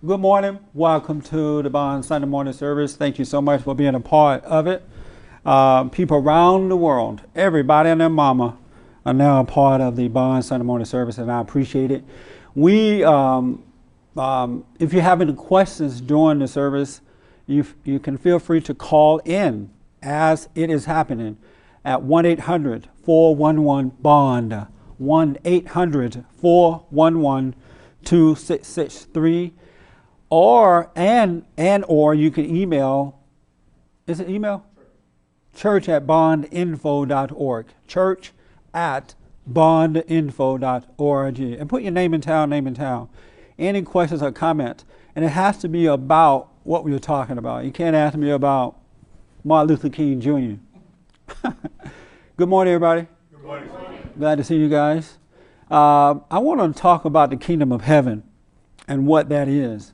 Good morning. Welcome to the Bond Sunday morning service. Thank you so much for being a part of it. People around the world, everybody and their mama are now a part of the Bond Sunday morning service, and I appreciate it. If you have any questions during the service, you can feel free to call in as it is happening at 1-800-411-BOND, 1-800-411-2663. Or you can email, is it email? church@bondinfo.org, church@bondinfo.org, and put your name in town. Any questions or comments, and it has to be about what we were talking about. You can't ask me about Martin Luther King Jr. Good morning, everybody. Good morning. Glad to see you guys. I want to talk about the kingdom of heaven and what that is.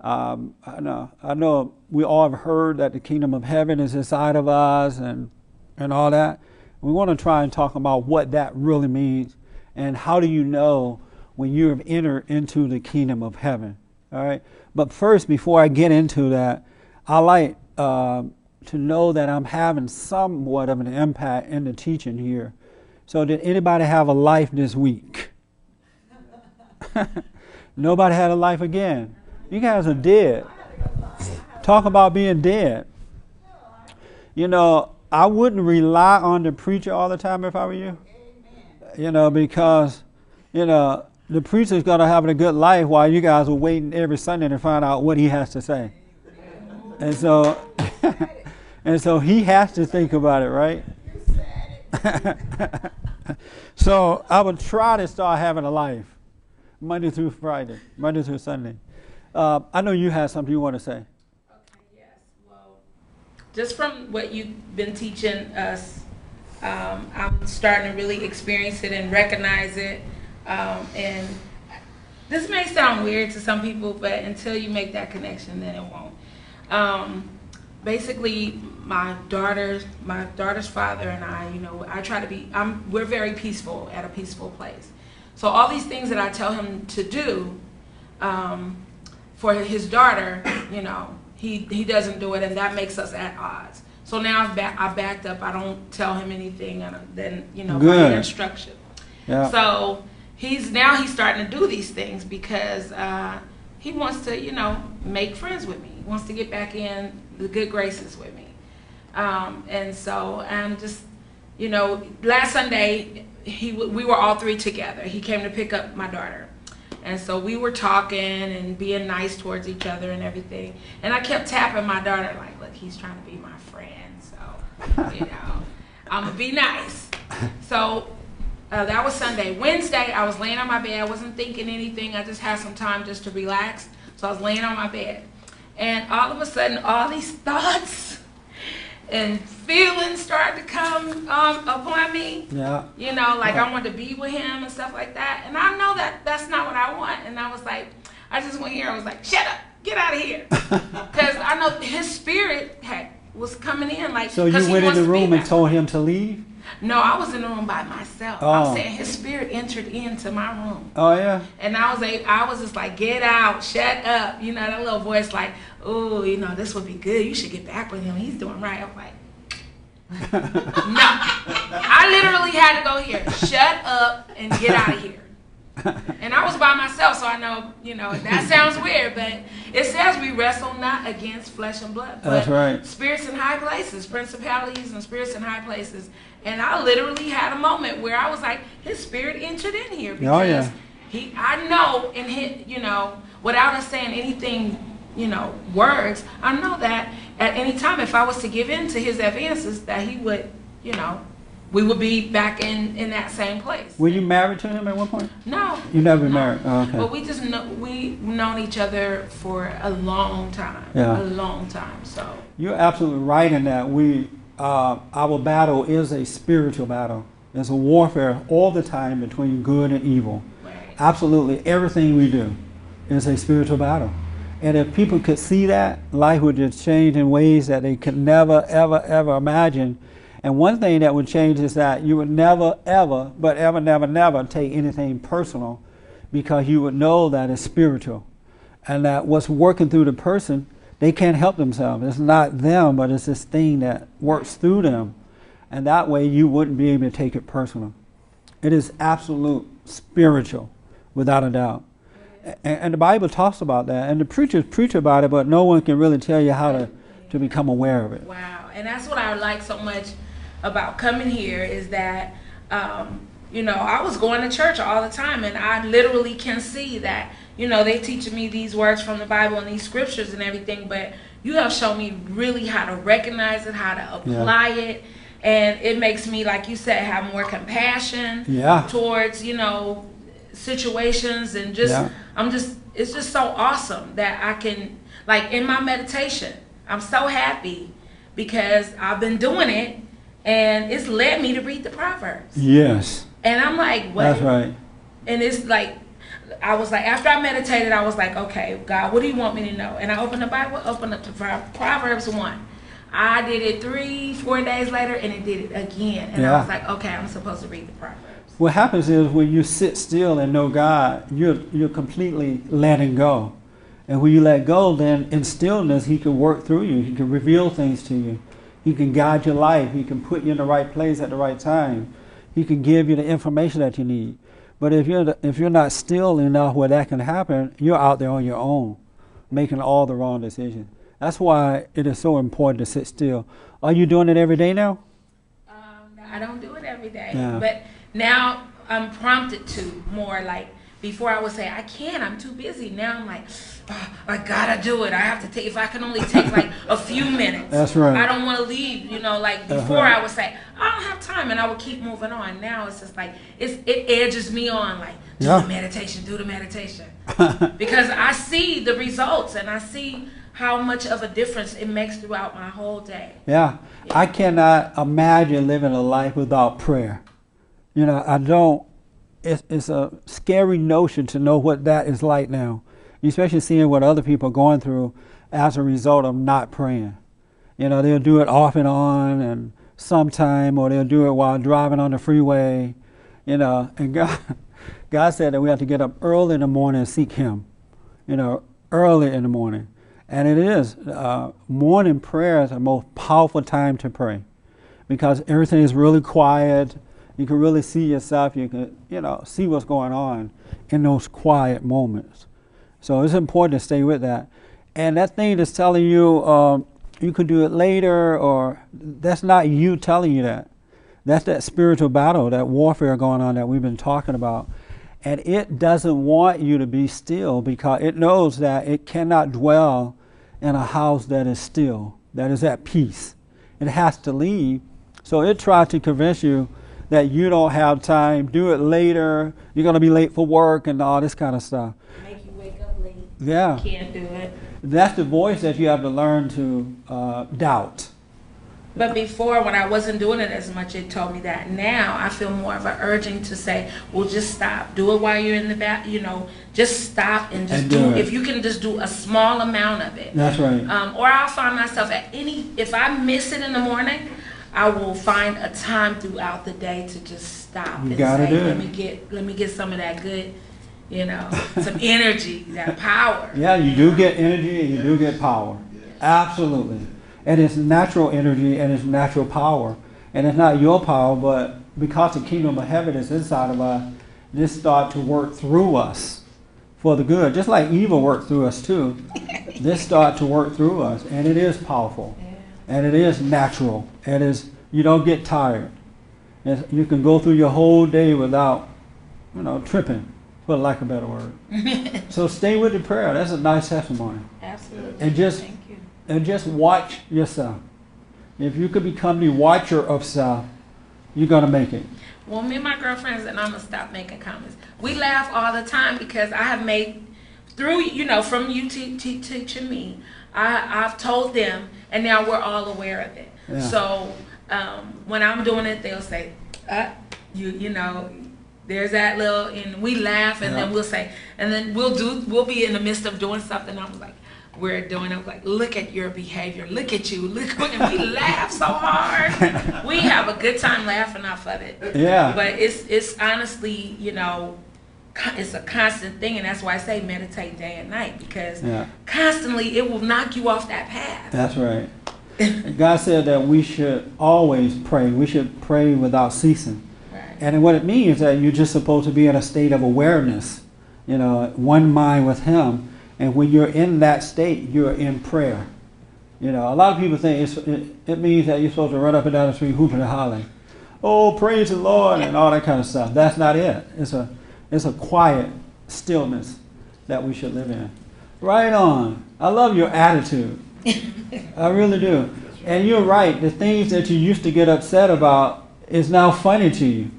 I know we all have heard that the kingdom of heaven is inside of us and all that. We want to try and talk about what that really means and how do you know when you have entered into the kingdom of heaven. All right. But first, before I get into that, I like to know that I'm having somewhat of an impact in the teaching here. So did anybody have a life this week? Nobody had a life again. You guys are dead. Talk about being dead. You know, I wouldn't rely on the preacher all the time if I were you. Because, the preacher's going to have a good life while you guys are waiting every Sunday to find out what he has to say. And so, he has to think about it, right? So I would try to start having a life Monday through Sunday. I know you have something you want to say. Okay, yes. Well, just from what you've been teaching us, I'm starting to really experience it and recognize it. And this may sound weird to some people, but until you make that connection, then it won't. Basically, my daughter's father and I, I try to be, we're very peaceful, at a peaceful place. So all these things that I tell him to do, for his daughter, he doesn't do it, and that makes us at odds. So now I backed up. I don't tell him anything, and then by instruction. Yeah. So he's starting to do these things because he wants to make friends with me. He wants to get back in the good graces with me, and so I'm just last Sunday we were all three together. He came to pick up my daughter. And so we were talking and being nice towards each other and everything. And I kept tapping my daughter like, look, he's trying to be my friend. So, I'm going to be nice. So that was Sunday. Wednesday, I was laying on my bed. I wasn't thinking anything. I just had some time just to relax. So I was laying on my bed. And all of a sudden, all these thoughts and feelings started to come upon me. Yeah. I wanted to be with him and stuff like that. And I know that that's not what I want. And I was like, I just went here. I was like, shut up, get out of here. Because I know his spirit was coming in. So you went in the room and told him to leave? No, I was in the room by myself. Oh. I'm saying his spirit entered into my room. Oh, yeah? And I was just like, get out, shut up. That little voice like, oh, this would be good. You should get back with him. He's doing right. I'm like, no. I literally had to go here. Shut up and get out of here. And I was by myself, so I know, that sounds weird, but it says we wrestle not against flesh and blood, but that's right. Spirits in high places, principalities and spirits in high places. And I literally had a moment where I was like, his spirit entered in here because I know in his, without us saying anything, words, I know that at any time if I was to give in to his advances that he would, we would be back in that same place. Were you married to him at one point? No. You never been married? Oh, okay. But we've known each other for a long time. Yeah. A long time. So you're absolutely right in that. Our battle is a spiritual battle. There's a warfare all the time between good and evil. Right. Absolutely everything we do is a spiritual battle. And if people could see that, life would just change in ways that they could never, ever, ever imagine. And one thing that would change is that you would never, ever, but ever, never, never take anything personal because you would know that it's spiritual. and that what's working through the person, they can't help themselves. It's not them, but it's this thing that works through them. And that way you wouldn't be able to take it personal. It is absolute spiritual, without a doubt. And the Bible talks about that. And the preachers preach about it, but no one can really tell you how to become aware of it. Wow. And that's what I like so much about coming here is that, you know, I was going to church all the time, and I literally can see that, you know, they teaching me these words from the Bible and these scriptures and everything, but you have shown me really how to recognize it, how to apply it. And it makes me, like you said, have more compassion towards, you know, situations, and just, it's just so awesome that I can, like in my meditation, I'm so happy because I've been doing it and it's led me to read the Proverbs. Yes. And I'm like, what? That's right. And it's like, I was like, after I meditated, I was like, okay, God, what do you want me to know? And I opened the Bible, opened up to Proverbs 1. I did it 3-4 days later, and it did it again. And I was like, okay, I'm supposed to read the Proverbs. What happens is when you sit still and know God, you're completely letting go. And when you let go, then in stillness, He can work through you. He can reveal things to you. He can guide your life. He can put you in the right place at the right time. He can give you the information that you need. But if you're not still enough where that can happen, you're out there on your own, making all the wrong decisions. That's why it is so important to sit still. Are you doing it every day now? I don't do it every day, but now I'm prompted to more. Like before, I would say I can't. I'm too busy. Now I'm like, oh, I gotta do it. I have to take. If I can only take like a few minutes. That's right. I don't want to leave. You know, like before I would say I don't have time, and I would keep moving on. Now it's just like it edges me on. Like do the meditation, do the meditation, because I see the results and I see how much of a difference it makes throughout my whole day. Yeah. I cannot imagine living a life without prayer. You know, I don't, it's a scary notion to know what that is like now, especially seeing what other people are going through as a result of not praying. You know, they'll do it off and on and sometime, or they'll do it while driving on the freeway, you know, and God said that we have to get up early in the morning and seek Him, you know, early in the morning. And it is, morning prayer is the most powerful time to pray because everything is really quiet. You can really see yourself. You can, you know, see what's going on in those quiet moments. So it's important to stay with that. And that thing that's telling you you could do it later, or that's not you telling you that. That's that spiritual battle, that warfare going on that we've been talking about. And it doesn't want you to be still because it knows that it cannot dwell in a house that is still, that is at peace. It has to leave. So it tries to convince you that you don't have time, do it later, you're going to be late for work and all this kind of stuff. Make you wake up late. Yeah. You can't do it. That's the voice that you have to learn to doubt. But before, when I wasn't doing it as much, it told me that. Now I feel more of an urging to say, well, just stop. Do it while you're in the bath, you know, just stop and just do it. If you can just do a small amount of it. That's right. Or I'll find myself if I miss it in the morning, I will find a time throughout the day to just stop and say, let me get some of that good, you know, some energy, that power. Yeah, you do get energy and you do get power. Absolutely. And it's natural energy and it's natural power. And it's not your power, but because the kingdom of heaven is inside of us, this starts to work through us for the good. Just like evil worked through us too. This starts to work through us. And it is powerful. And it is natural. It is, you don't get tired. You can go through your whole day without, you know, tripping, for lack of a better word. So stay with the prayer. That's a nice testimony. Absolutely. And just watch yourself. If you could become the watcher of self, you're going to make it. Well, me and my girlfriends, and I'm going to stop making comments, we laugh all the time because I have made, through, you know, from you teaching me, I've told them, and now we're all aware of it. Yeah. So when I'm doing it, they'll say, you know, there's that little, and we laugh, and then we'll say, and then we'll be in the midst of doing something, I'm like, I'm like, look at your behavior, look at you, and we laugh so hard. We have a good time laughing off of it. Yeah. But it's honestly, you know, it's a constant thing, and that's why I say meditate day and night, because Yeah. constantly it will knock you off that path. That's right. God said that we should always pray. We should pray without ceasing. Right. And what it means is that you're just supposed to be in a state of awareness, one mind with Him. And when you're in that state, you're in prayer. A lot of people think it means that you're supposed to run up and down the street hooping and hollering, "Oh, praise the Lord," and all that kind of stuff. That's not it. It's a quiet stillness that we should live in. Right on. I love your attitude. I really do. And you're right. The things that you used to get upset about is now funny to you.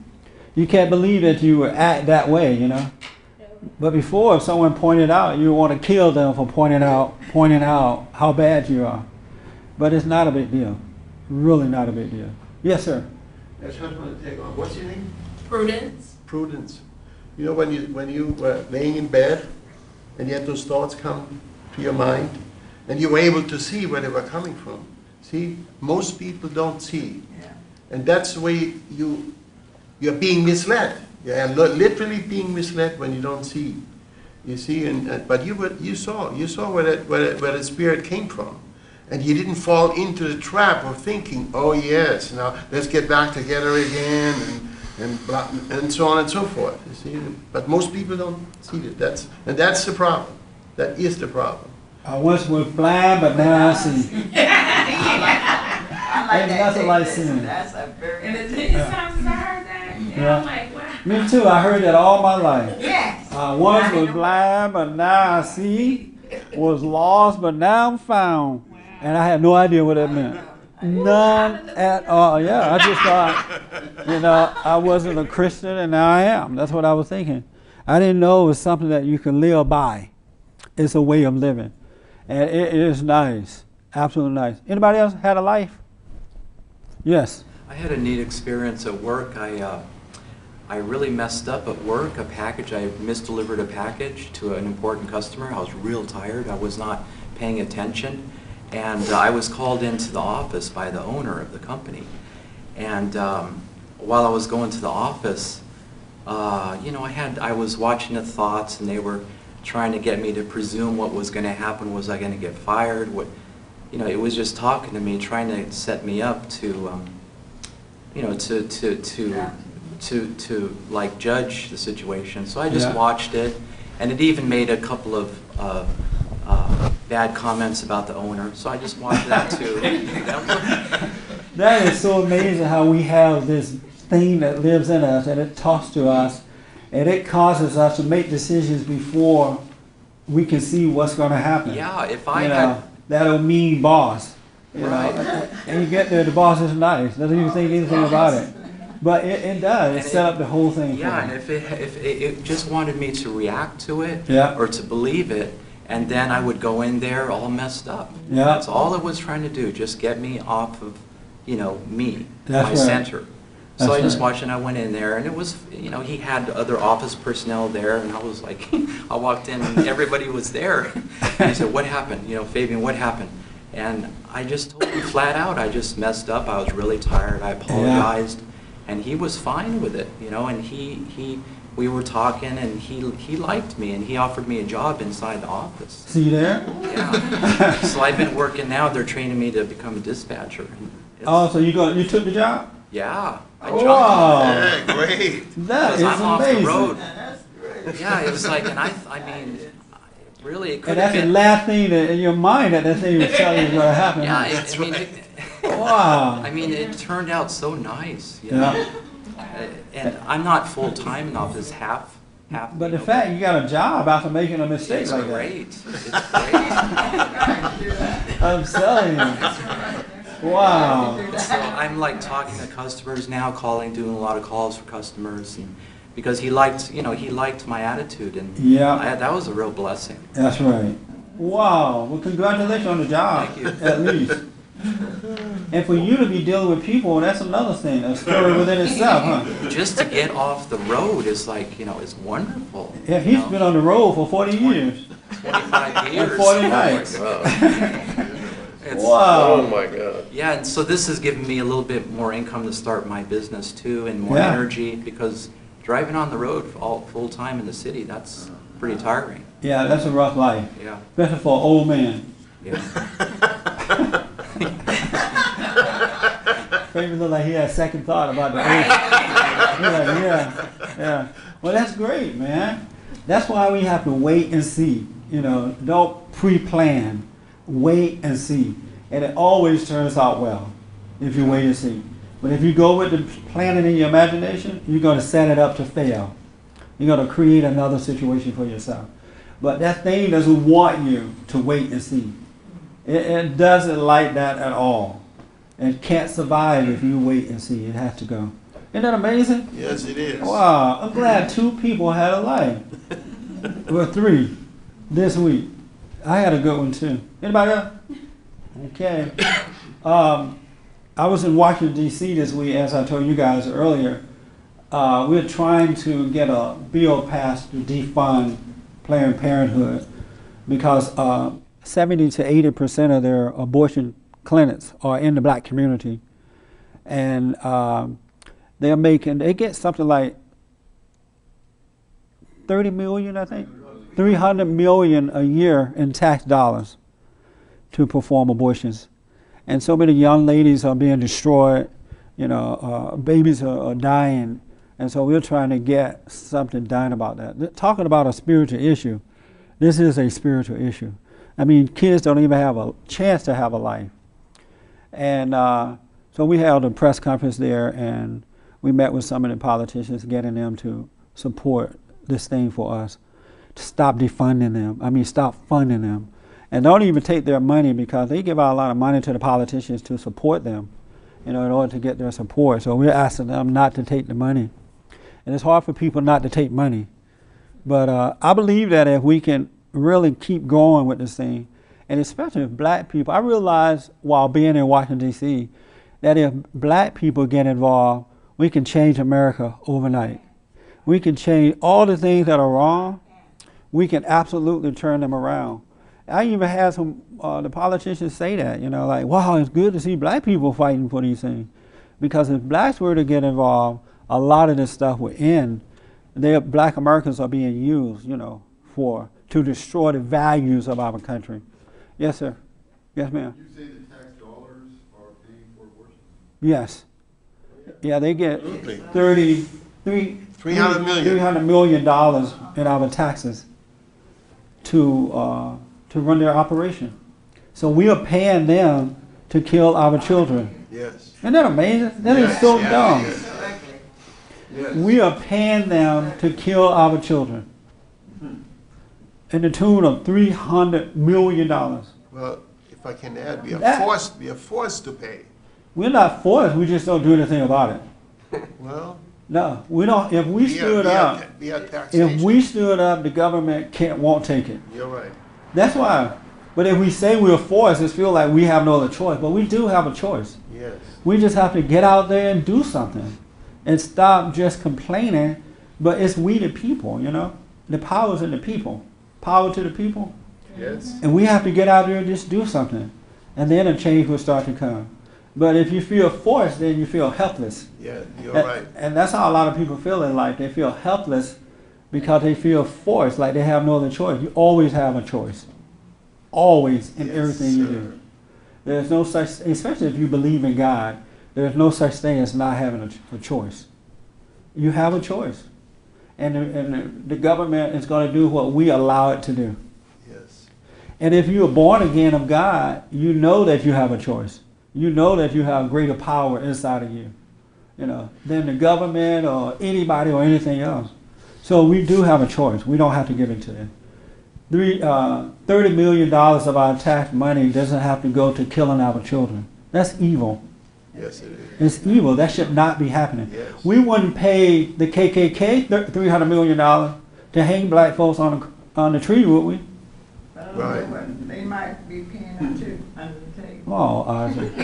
You can't believe that you would act that way, But before, if someone pointed out, you would want to kill them for pointing out how bad you are. But it's not a big deal. Really not a big deal. Yes, sir. I just want to take on. What's your name? Prudence. Prudence. When you were laying in bed and you had those thoughts come to your mind, and you were able to see where they were coming from. See, most people don't see, and that's the way you're being misled. You're literally being misled when you don't see. You see, but you saw where the spirit came from, and you didn't fall into the trap of thinking, "Oh yes, now let's get back together again," and so on and so forth. You see, but most people don't see that. That's the problem. That is the problem. I once was blind, but now I see. I like Ain't that. nothing like seeing. That's a very And as good many thing. times as I heard that, Yeah. I'm like, wow. Me too. I heard that all my life. Yes. I once was blind, but now I see. Was lost, but now I'm found. And I had no idea what that meant. None at all. Yeah, I just thought, I wasn't a Christian, and now I am. That's what I was thinking. I didn't know it was something that you can live by. It's a way of living. And it is nice. Absolutely nice. Anybody else had a life? Yes. I had a neat experience at work. I really messed up at work. I misdelivered a package to an important customer. I was real tired. I was not paying attention. And I was called into the office by the owner of the company. And while I was going to the office, I was watching the thoughts, and they were trying to get me to presume what was going to happen. Was I going to get fired? It was just talking to me, trying to set me up to, to like judge the situation. So I just watched it, and it even made a couple of bad comments about the owner. So I just watched that too. That is so amazing how we have this thing that lives in us, and it talks to us, and it causes us to make decisions before we can see what's going to happen. Yeah, if I had... That old mean boss. Right. And you get there, the boss is nice, doesn't even think anything about it. But it does. It set up the whole thing. Yeah, for and if it just wanted me to react to it, Yeah. or to believe it, and then I would go in there all messed up. Yeah. That's all it was trying to do, just get me off of, me, That's my right. center. So That's I just right. watched, and I went in there, and it was, he had other office personnel there, and I was like, I walked in, and everybody was there. And he said, "What happened? Fabian, what happened?" And I just told him flat out, I just messed up. I was really tired. I apologized, and he was fine with it, and we were talking, and he liked me, and he offered me a job inside the office. See there? Yeah. So I've been working now. They're training me to become a dispatcher. And So you took the job? yeah. I jumped. Wow. Yeah, great. That Because is I'm off the amazing. road. That's great. Yeah, it was like, and really, it could And have that's the been. last thing in your mind that thing was telling you is going to happen. Yeah, That's right. Wow. it turned out so nice. Yeah. And I'm not full time enough. It's half. But the fact you got a job after making a mistake It's like great. It's great. that. I'm telling you. Wow. So I'm like talking to customers now, doing a lot of calls for customers, and because he liked my attitude, and Yeah. that was a real blessing. That's right. Wow. Well, congratulations on the job. Thank you. At least. And for you to be dealing with people, that's another thing. A story within itself, huh? Just to get off the road is like, it's wonderful. Yeah, he's been on the road for 40 years. 25 years. And 40 nights. It's- Wow. Oh my God. Yeah, and so this has given me a little bit more income to start my business too, and more Yeah. energy, because driving on the road all full time in the city, that's pretty tiring. Yeah, that's a rough life, Yeah. especially for an old man. Yeah. Famous look like he had second thought about the age. Yeah. Well, that's great, man. That's why we have to wait and see. Don't pre-plan. Wait and see. And it always turns out well if you wait and see. But if you go with the planning in your imagination, you're going to set it up to fail. You're going to create another situation for yourself. But that thing doesn't want you to wait and see. It doesn't like that at all. It can't survive if you wait and see. It has to go. Isn't that amazing? Yes, it is. Wow, I'm glad 2 people had a life. Or 3 this week. I had a good one too. Anybody else? Okay. I was in Washington, D.C. this week, as I told you guys earlier. We're trying to get a bill passed to defund Planned Parenthood because 70 to 80% of their abortion clinics are in the black community. And they get something like 30 million, I think, 300 million a year in tax dollars to perform abortions. And so many young ladies are being destroyed, babies are dying. And so we're trying to get something done about that. Talking about a spiritual issue, this is a spiritual issue. I mean, kids don't even have a chance to have a life. And so we held a press conference there, and we met with some of the politicians, getting them to support this thing for us, to stop defunding them. I mean, stop funding them. And don't even take their money, because they give out a lot of money to the politicians to support them, in order to get their support. So we're asking them not to take the money. And it's hard for people not to take money. But I believe that if we can really keep going with this thing, and especially if black people, I realized while being in Washington, D.C., that if black people get involved, we can change America overnight. We can change all the things that are wrong. We can absolutely turn them around. I even had some the politicians say that, like, wow, it's good to see black people fighting for these things. Because if blacks were to get involved, a lot of this stuff would end. Black Americans are being used, to destroy the values of our country. Yes, sir. Yes, ma'am. You say the tax dollars are paying for abortion? Yes. Yeah, they get Absolutely. $300 million in our taxes to run their operation. So we are paying them to kill our children. Yes. Isn't that amazing? That is so dumb. Yes. Yes. We are paying them to kill our children in the tune of $300 million. Well, if I can add, we are forced to pay. We're not forced, we just don't do anything about it. Well, No, we don't. If we stood up, taxation. if we stood up, the government won't take it. You're right. That's why. But if we say we're forced, it feels like we have no other choice. But we do have a choice. Yes. We just have to get out there and do something, and stop just complaining. But it's we the people, The power's in the people. Power to the people. Yes. And we have to get out there and just do something, and then a change will start to come. But if you feel forced, then you feel helpless. Yeah, you're right. And that's how a lot of people feel in life. They feel helpless because they feel forced, like they have no other choice. You always have a choice. Always, in everything you do. There's no such, especially if you believe in God, there's no such thing as not having a choice. You have a choice. And the government is going to do what we allow it to do. Yes. And if you are born again of God, you know that you have a choice. You know that you have greater power inside of you, than the government or anybody or anything else. So we do have a choice. We don't have to give it to them. $30 million of our tax money doesn't have to go to killing our children. That's evil. Yes, it is. It's evil. That should not be happening. Yes. We wouldn't pay the KKK $300 million to hang black folks on the tree, would we? Right. They might be paying them too under the table. Oh, Isaac.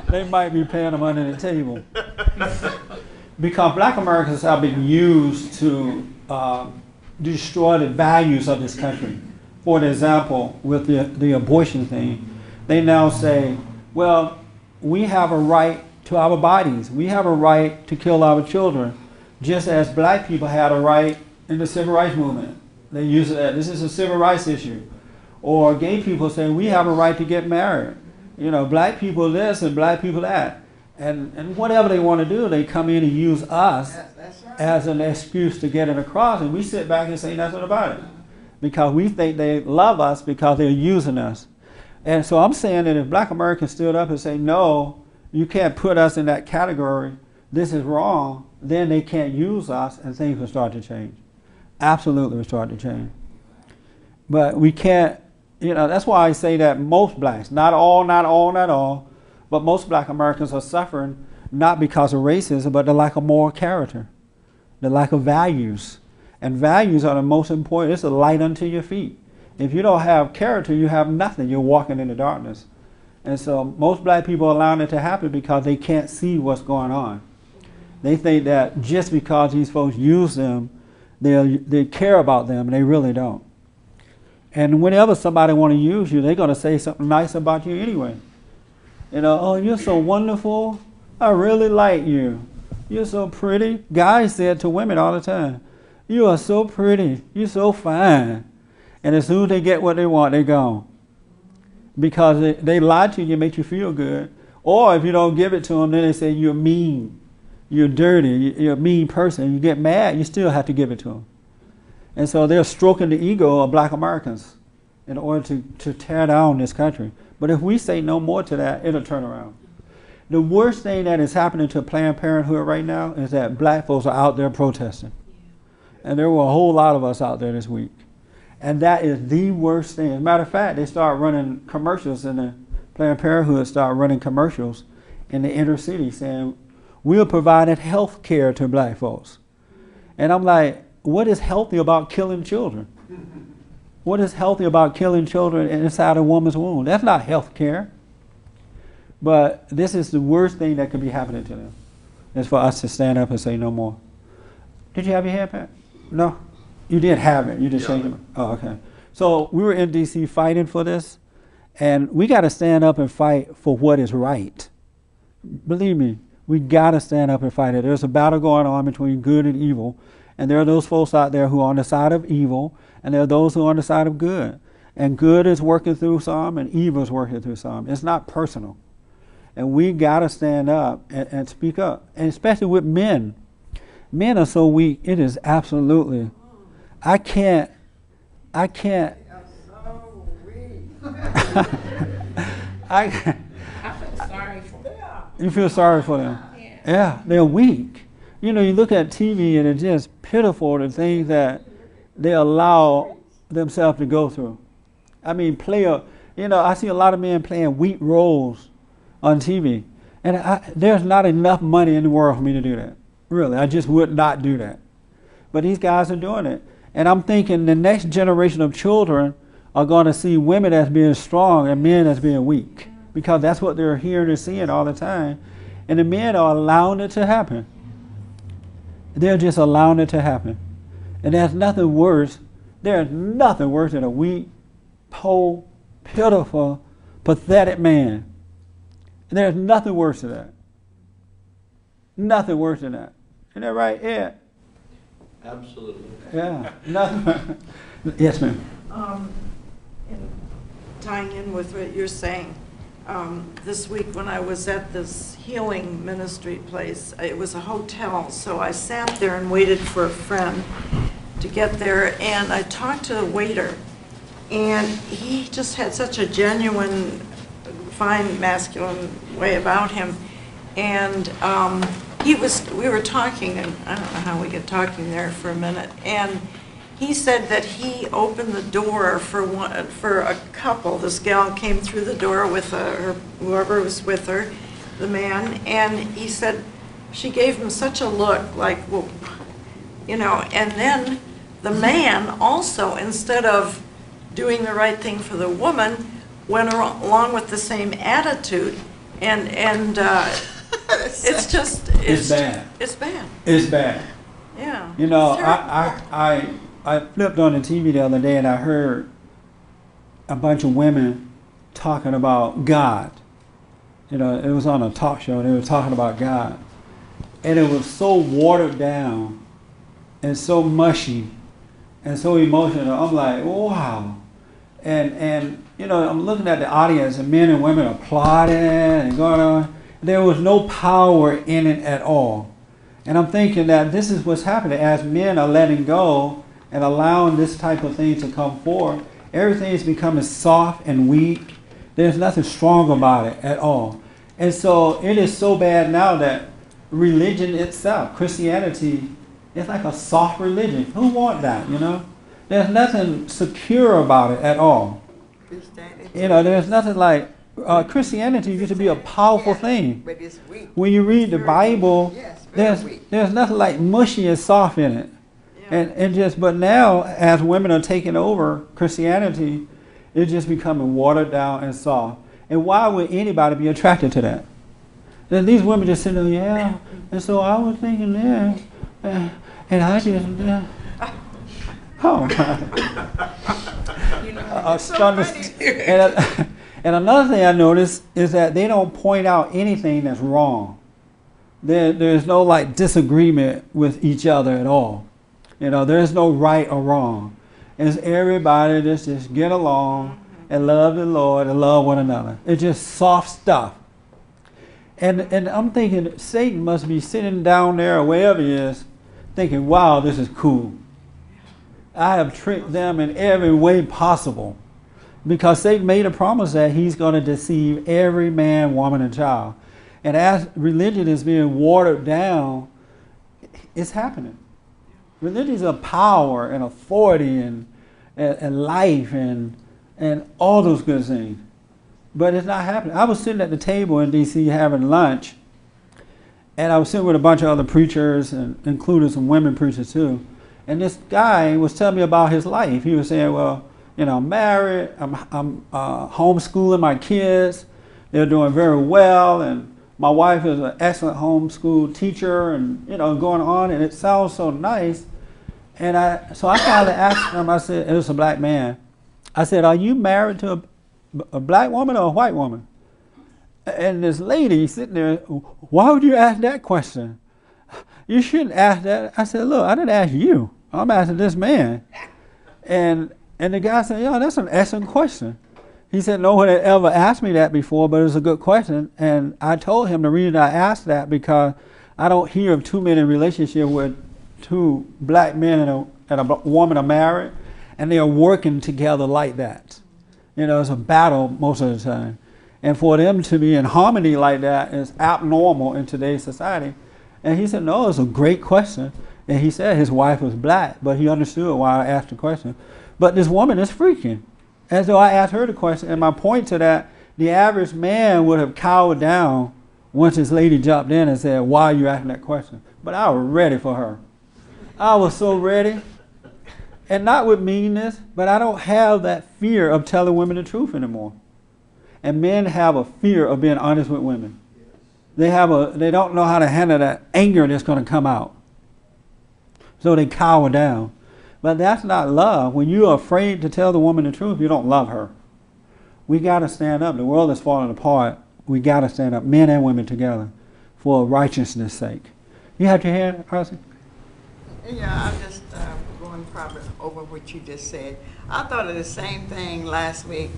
They might be paying them under the table. Because black Americans have been used to destroy the values of this country. For example, with the abortion thing, they now say, well, we have a right to our bodies. We have a right to kill our children, just as black people had a right in the civil rights movement. They use it as, this is a civil rights issue. Or gay people say we have a right to get married. You know, black people this and black people that. And whatever they want to do, they come in and use us as an excuse to get it across, and we sit back and say nothing about it. Because we think they love us because they're using us. And so I'm saying that if black Americans stood up and say, no, you can't put us in that category, this is wrong, then they can't use us and things will start to change. Absolutely will start to change. But we can't, you know, that's why I say that most blacks, not all, but most black Americans are suffering not because of racism, but the lack of moral character, the lack of values. And values are the most important. It's a light unto your feet. If you don't have character, you have nothing. You're walking in the darkness. And so most black people are allowing it to happen because they can't see what's going on. They think that just because these folks use them, they care about them, and they really don't. And whenever somebody want to use you, they're going to say something nice about you anyway. You know, oh, you're so wonderful. I really like you. You're so pretty. Guys say it to women all the time. You are so pretty. You're so fine. And as soon as they get what they want, they're gone. Because they lie to you, make you feel good. Or if you don't give it to them, then they say you're mean. You're dirty. You're a mean person. You get mad, you still have to give it to them. And so they're stroking the ego of black Americans in order to tear down this country. But if we say no more to that, it'll turn around. The worst thing that is happening to Planned Parenthood right now is that black folks are out there protesting. And there were a whole lot of us out there this week. And that is the worst thing. As a matter of fact, they start running commercials in the Planned Parenthood, start running commercials in the inner city saying, we're providing health care to black folks. And I'm like, what is healthy about killing children? What is healthy about killing children inside a woman's womb? That's not health care. But this is the worst thing that could be happening to them, is for us to stand up and say no more. Did you have your hair, Pat? No? You did have it. You just changed it. Oh, okay. So we were in D.C. fighting for this, and we got to stand up and fight for what is right. Believe me, we got to stand up and fight it. There's a battle going on between good and evil, and there are those folks out there who are on the side of evil, and there are those who are on the side of good. And good is working through some, and evil is working through some. It's not personal. And we got to stand up and speak up, and especially with men. Men are so weak. It is absolutely. I can't. You're so weak. I feel sorry for them. You feel sorry for them? Yeah, they're weak. You know, you look at TV and it's just pitiful, the things that they allow themselves to go through. I mean, I see a lot of men playing weak roles on TV. And there's not enough money in the world for me to do that. Really, I just would not do that. But these guys are doing it. And I'm thinking the next generation of children are going to see women as being strong and men as being weak. Because that's what they're hearing and seeing all the time. And the men are allowing it to happen. They're just allowing it to happen. And there's nothing worse. There's nothing worse than a weak, poor, pitiful, pathetic man. And there's nothing worse than that. Nothing worse than that. Isn't that right, Ed? Absolutely. Yeah. Nothing. Yes, ma'am. Tying in with what you're saying, this week when I was at this healing ministry place, it was a hotel, so I sat there and waited for a friend to get there, and I talked to the waiter, and he just had such a genuine, fine, masculine way about him, and we were talking, and I don't know how we get talking there for a minute, and he said that he opened the door for a couple. This gal came through the door with whoever was with her, the man, and he said she gave him such a look like, well, you know, and then the man also, instead of doing the right thing for the woman, went along with the same attitude, and it's just It's bad. It's bad. It's bad. Yeah. You know, I flipped on the TV the other day and I heard a bunch of women talking about God. You know, it was on a talk show. They were talking about God, and it was so watered down, and so mushy, and so emotional. I'm like, wow. And you know, I'm looking at the audience, and men and women applauding and going on. There was no power in it at all. And I'm thinking that this is what's happening as men are letting go and allowing this type of thing to come forth. Everything is becoming soft and weak. There's nothing strong about it at all. And so it is so bad now that religion itself, Christianity, is like a soft religion. Who want that, you know? There's nothing secure about it at all. You know, there's nothing like Christianity used to be a powerful thing. But it's weak. When you read the Bible, Yes, there's nothing like mushy and soft in it. But now as women are taking over Christianity, it's just becoming watered down and soft. And why would anybody be attracted to that? And these women just sitting there, yeah. And so I was thinking, yeah. And I just, oh my. And another thing I noticed is that they don't point out anything that's wrong. There's no like disagreement with each other at all. You know, there's no right or wrong. It's everybody just get along and love the Lord and love one another. It's just soft stuff. And I'm thinking Satan must be sitting down there or wherever he is thinking, wow, this is cool. I have tricked them in every way possible. Because Satan made a promise that he's going to deceive every man, woman, and child. And as religion is being watered down, it's happening. Religion is a power and authority and life and all those good things. But it's not happening. I was sitting at the table in D.C. having lunch, and I was sitting with a bunch of other preachers, and including some women preachers too. And this guy was telling me about his life. He was saying, well, you know, I'm married, I'm homeschooling my kids. They're doing very well, and my wife is an excellent homeschool teacher, and, you know, going on, and it sounds so nice. And so I finally asked him, I said, it was a black man. I said, are you married to a black woman or a white woman? And this lady sitting there, why would you ask that question? You shouldn't ask that. I said, look, I didn't ask you. I'm asking this man. And the guy said, yeah, that's an excellent question. He said, no one had ever asked me that before, but it was a good question. And I told him the reason I asked that because I don't hear of too many relationships where two black men and a woman are married, and they are working together like that. You know, it's a battle most of the time. And for them to be in harmony like that is abnormal in today's society. And he said, no, it's a great question. And he said his wife was black, but he understood why I asked the question. But this woman is freaking, as though I asked her the question. And my point to that, the average man would have cowered down once this lady jumped in and said, why are you asking that question? But I was ready for her. I was so ready. And not with meanness, but I don't have that fear of telling women the truth anymore. And men have a fear of being honest with women. They don't know how to handle that anger that's going to come out. So they cower down. But that's not love. When you're afraid to tell the woman the truth, you don't love her. We got to stand up. The world is falling apart. We got to stand up, men and women together, for righteousness' sake. You have your hand, Arthur? Yeah, I'm just going probably over what you just said. I thought of the same thing last week,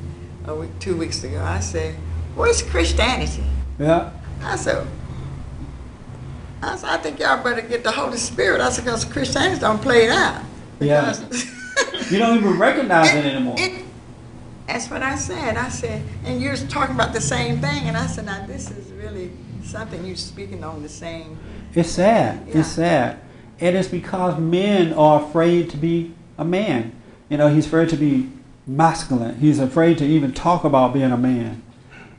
2 weeks ago. I said, where's Christianity? Yeah. I said, I think y'all better get the Holy Spirit. I said, because Christianity don't play it out. Yeah. You don't even recognize it anymore. That's what I said. I said, and you're talking about the same thing. And I said, now this is really something you're speaking on the same. It's sad. Yeah. It's sad. And it's because men are afraid to be a man. You know, he's afraid to be masculine. He's afraid to even talk about being a man.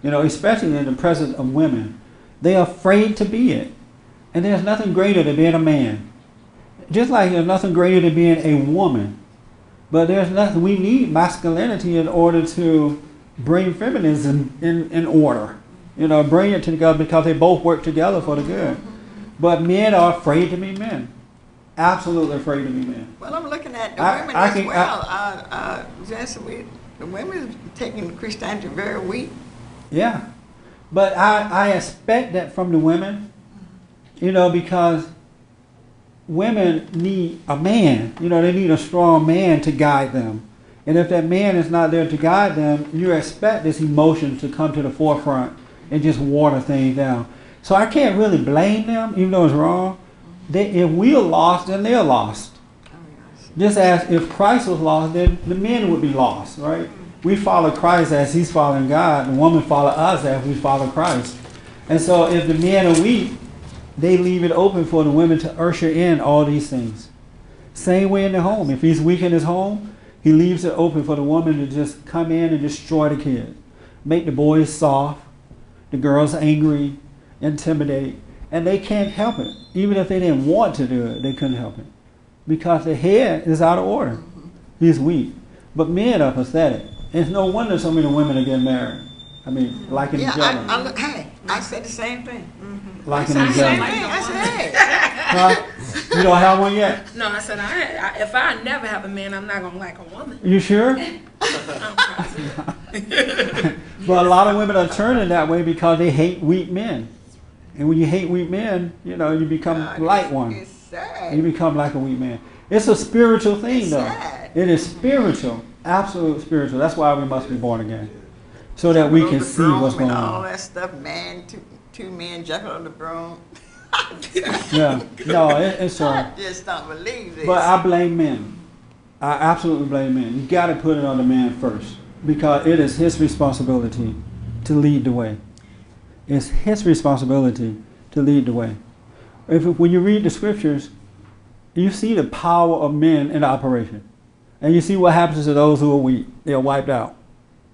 You know, especially in the presence of women. They're afraid to be it. And there's nothing greater than being a man. Just like there's nothing greater than being a woman. But there's nothing, we need masculinity in order to bring feminism in order. You know, bring it together because they both work together for the good. But men are afraid to be men. Absolutely afraid to be men. Well, I'm looking at the women as well. The women taking Christianity very weak. Yeah. But I expect that from the women, you know, because women need a man. You know, they need a strong man to guide them. And if that man is not there to guide them, you expect this emotion to come to the forefront and just water things down. So I can't really blame them, even though it's wrong. If we're lost, then they're lost. Just as if Christ was lost, then the men would be lost, right? We follow Christ as he's following God. The woman follow us as we follow Christ. And so if the men are weak, they leave it open for the women to usher in all these things. Same way in the home. If he's weak in his home, he leaves it open for the woman to just come in and destroy the kid. Make the boys soft, the girls angry, intimidate, and they can't help it. Even if they didn't want to do it, they couldn't help it. Because the head is out of order. He's weak. But men are pathetic. It's no wonder so many women are getting married. I mean, like in general. Hey, I said the same thing. Like in I said, general. hey. Huh? You don't have one yet? No, I said, if I never have a man, I'm not going to like a woman. You sure? I'm crazy. But a lot of women are turning that way because they hate weak men. And when you hate weak men, you know, you become like one. It's sad. You become like a weak man. It's a spiritual thing, It's though. sad. It is spiritual. Absolute spiritual. That's why we must be born again. So that we can see what's going All on. that stuff, man, two men jumping on the broom. Yeah. No, it's I just don't believe this. But I blame men. I absolutely blame men. You got to put it on the man first. Because it is his responsibility to lead the way. It's his responsibility to lead the way. When you read the scriptures, you see the power of men in operation. And you see what happens to those who are weak. They're wiped out.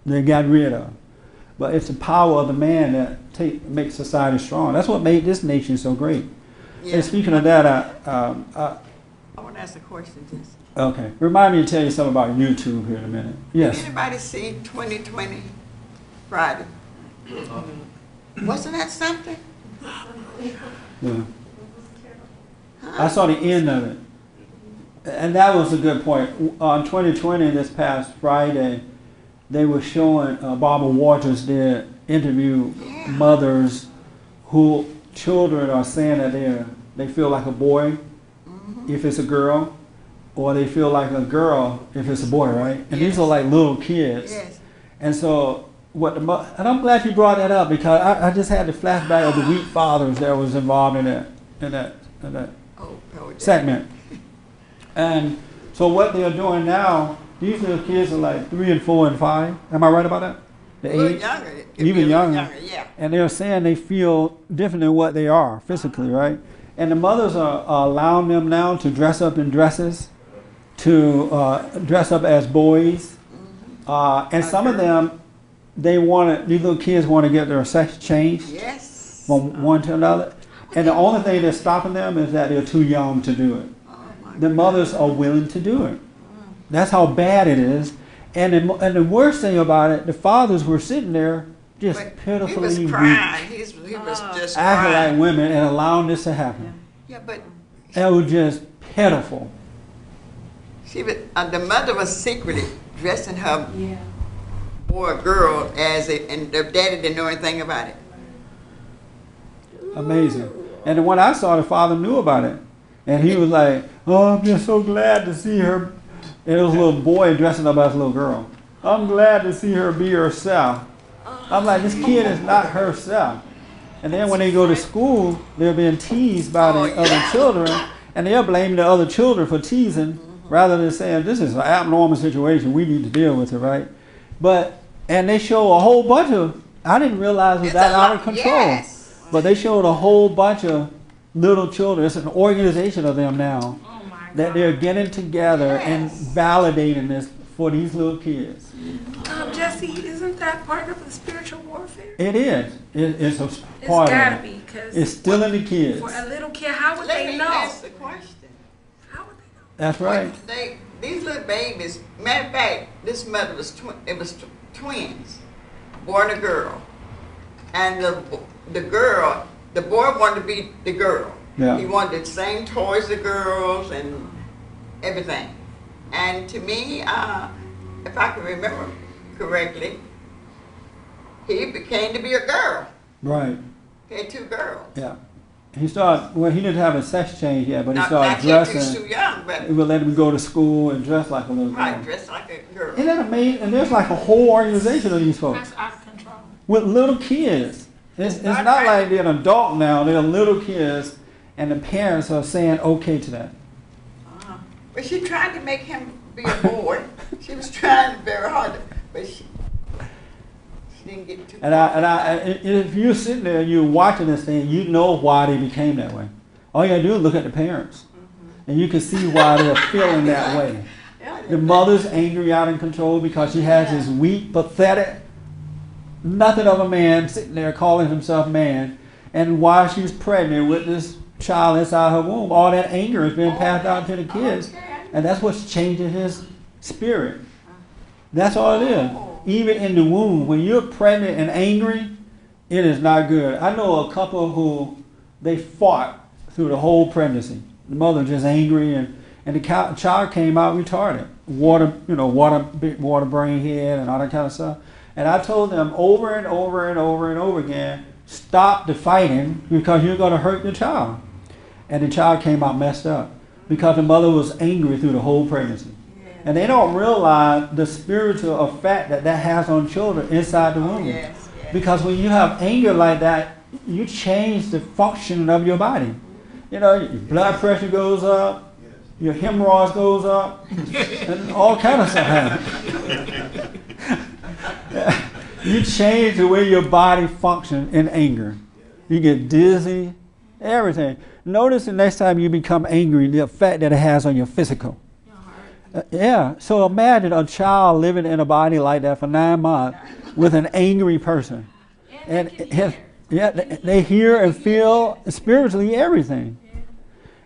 They're got rid of. But it's the power of the man that makes society strong. That's what made this nation so great. Yeah. And speaking of that, I want to ask a question, just. okay. Remind me to tell you something about YouTube here in a minute. Yes. Anybody see 2020 Friday? Wasn't that something? Yeah. I saw the end of it. And that was a good point. On 2020, this past Friday, they were showing, Barbara Walters did interview mothers who children are saying that they feel like a boy if it's a girl, or they feel like a girl if it's a boy, right? And these are like little kids. Yes. And so and I'm glad you brought that up because I just had the flashback of the weak fathers that was involved in that segment. And so what they're doing now, these little kids are like 3 and 4 and 5. Am I right about that? The age? Younger. Even younger. Yeah. And they're saying they feel different than what they are physically, right? And the mothers are allowing them now to dress up in dresses, to dress up as boys. And some of them, these little kids want to get their sex changed Yes. from one to another. And the only thing that's stopping them is that they're too young to do it. The mothers are willing to do it. That's how bad it is. And the worst thing about it, the fathers were sitting there just pitifully He was crying. He was just acting crying. like women and allowing this to happen. Yeah, but It was just pitiful. the mother was secretly dressing her boy or girl and their daddy didn't know anything about it. Amazing. And then when I saw, the father knew about it. And he was like, oh, I'm just so glad to see her. And it was a little boy dressing up as a little girl. I'm glad to see her be herself. I'm like, this kid is not herself. And then when they go to school, they're being teased by the other children. And they're blaming the other children for teasing rather than saying, this is an abnormal situation. We need to deal with it, right? And they show a whole bunch of, I didn't realize it was that out of control. Yes. But they showed a whole bunch of little children. It's an organization of them now that they're getting together and validating this for these little kids. Jesse, isn't that part of the spiritual warfare? It is. It's a It's part gotta of it. be, because It's still in the kids. for a little kid, how would Let they me know? ask the question. How would they know? That's right. These little babies, matter of fact, this mother was twins, boy and a girl. And the boy wanted to be the girl. Yeah. He wanted the same toys as the girls and everything. And to me, if I can remember correctly, he became to be a girl. Right. He had 2 girls. Yeah. He started, well, he didn't have a sex change yet, but he Not started yet, he dressing. was too young, but It would let him go to school and dress like a little girl. right, dressed like a girl. Isn't that amazing? And there's like a whole organization of these folks That's out of control. with little kids. It's not like they're an adult now. They're little kids, and the parents are saying okay to that. But she tried to make him be a boy. She was trying very hard, but she didn't get too And if you're sitting there and you're watching this thing, you know why they became that way. All you gotta do is look at the parents, and you can see why they're feeling that way. The mother's angry, out of control because she has this weak, pathetic, nothing of a man sitting there calling himself man, and while she's pregnant with this child inside her womb, all that anger is being passed out to the kids, and that's what's changing his spirit. That's all it is. Even in the womb, when you're pregnant and angry, it is not good. I know a couple who they fought through the whole pregnancy. The mother was just angry, and the child came out retarded, water brain head, and all that kind of stuff. And I told them over and over and over and over again, stop the fighting because you're going to hurt the child. And the child came out messed up because the mother was angry through the whole pregnancy. And they don't realize the spiritual effect that has on children inside the womb. Yes, yes. Because when you have anger like that, you change the function of your body. You know, your blood pressure goes up, your hemorrhoids goes up, and all kind of stuff happens. You change the way your body functions in anger. You get dizzy, everything. Notice the next time you become angry, the effect that it has on your physical. Yeah, so imagine a child living in a body like that for 9 months with an angry person. And they hear and feel spiritually everything.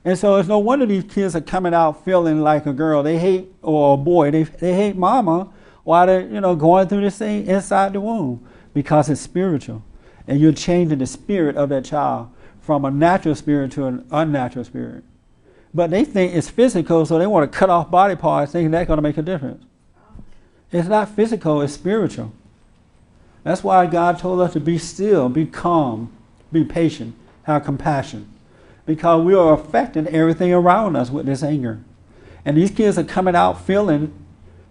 And so it's no wonder these kids are coming out feeling like a girl. They hate, or a boy, they hate mama while they're going through this thing inside the womb because it's spiritual. And you're changing the spirit of that child from a natural spirit to an unnatural spirit. But they think it's physical, so they want to cut off body parts thinking that's going to make a difference. It's not physical, it's spiritual. That's why God told us to be still, be calm, be patient, have compassion. Because we are affecting everything around us with this anger. And these kids are coming out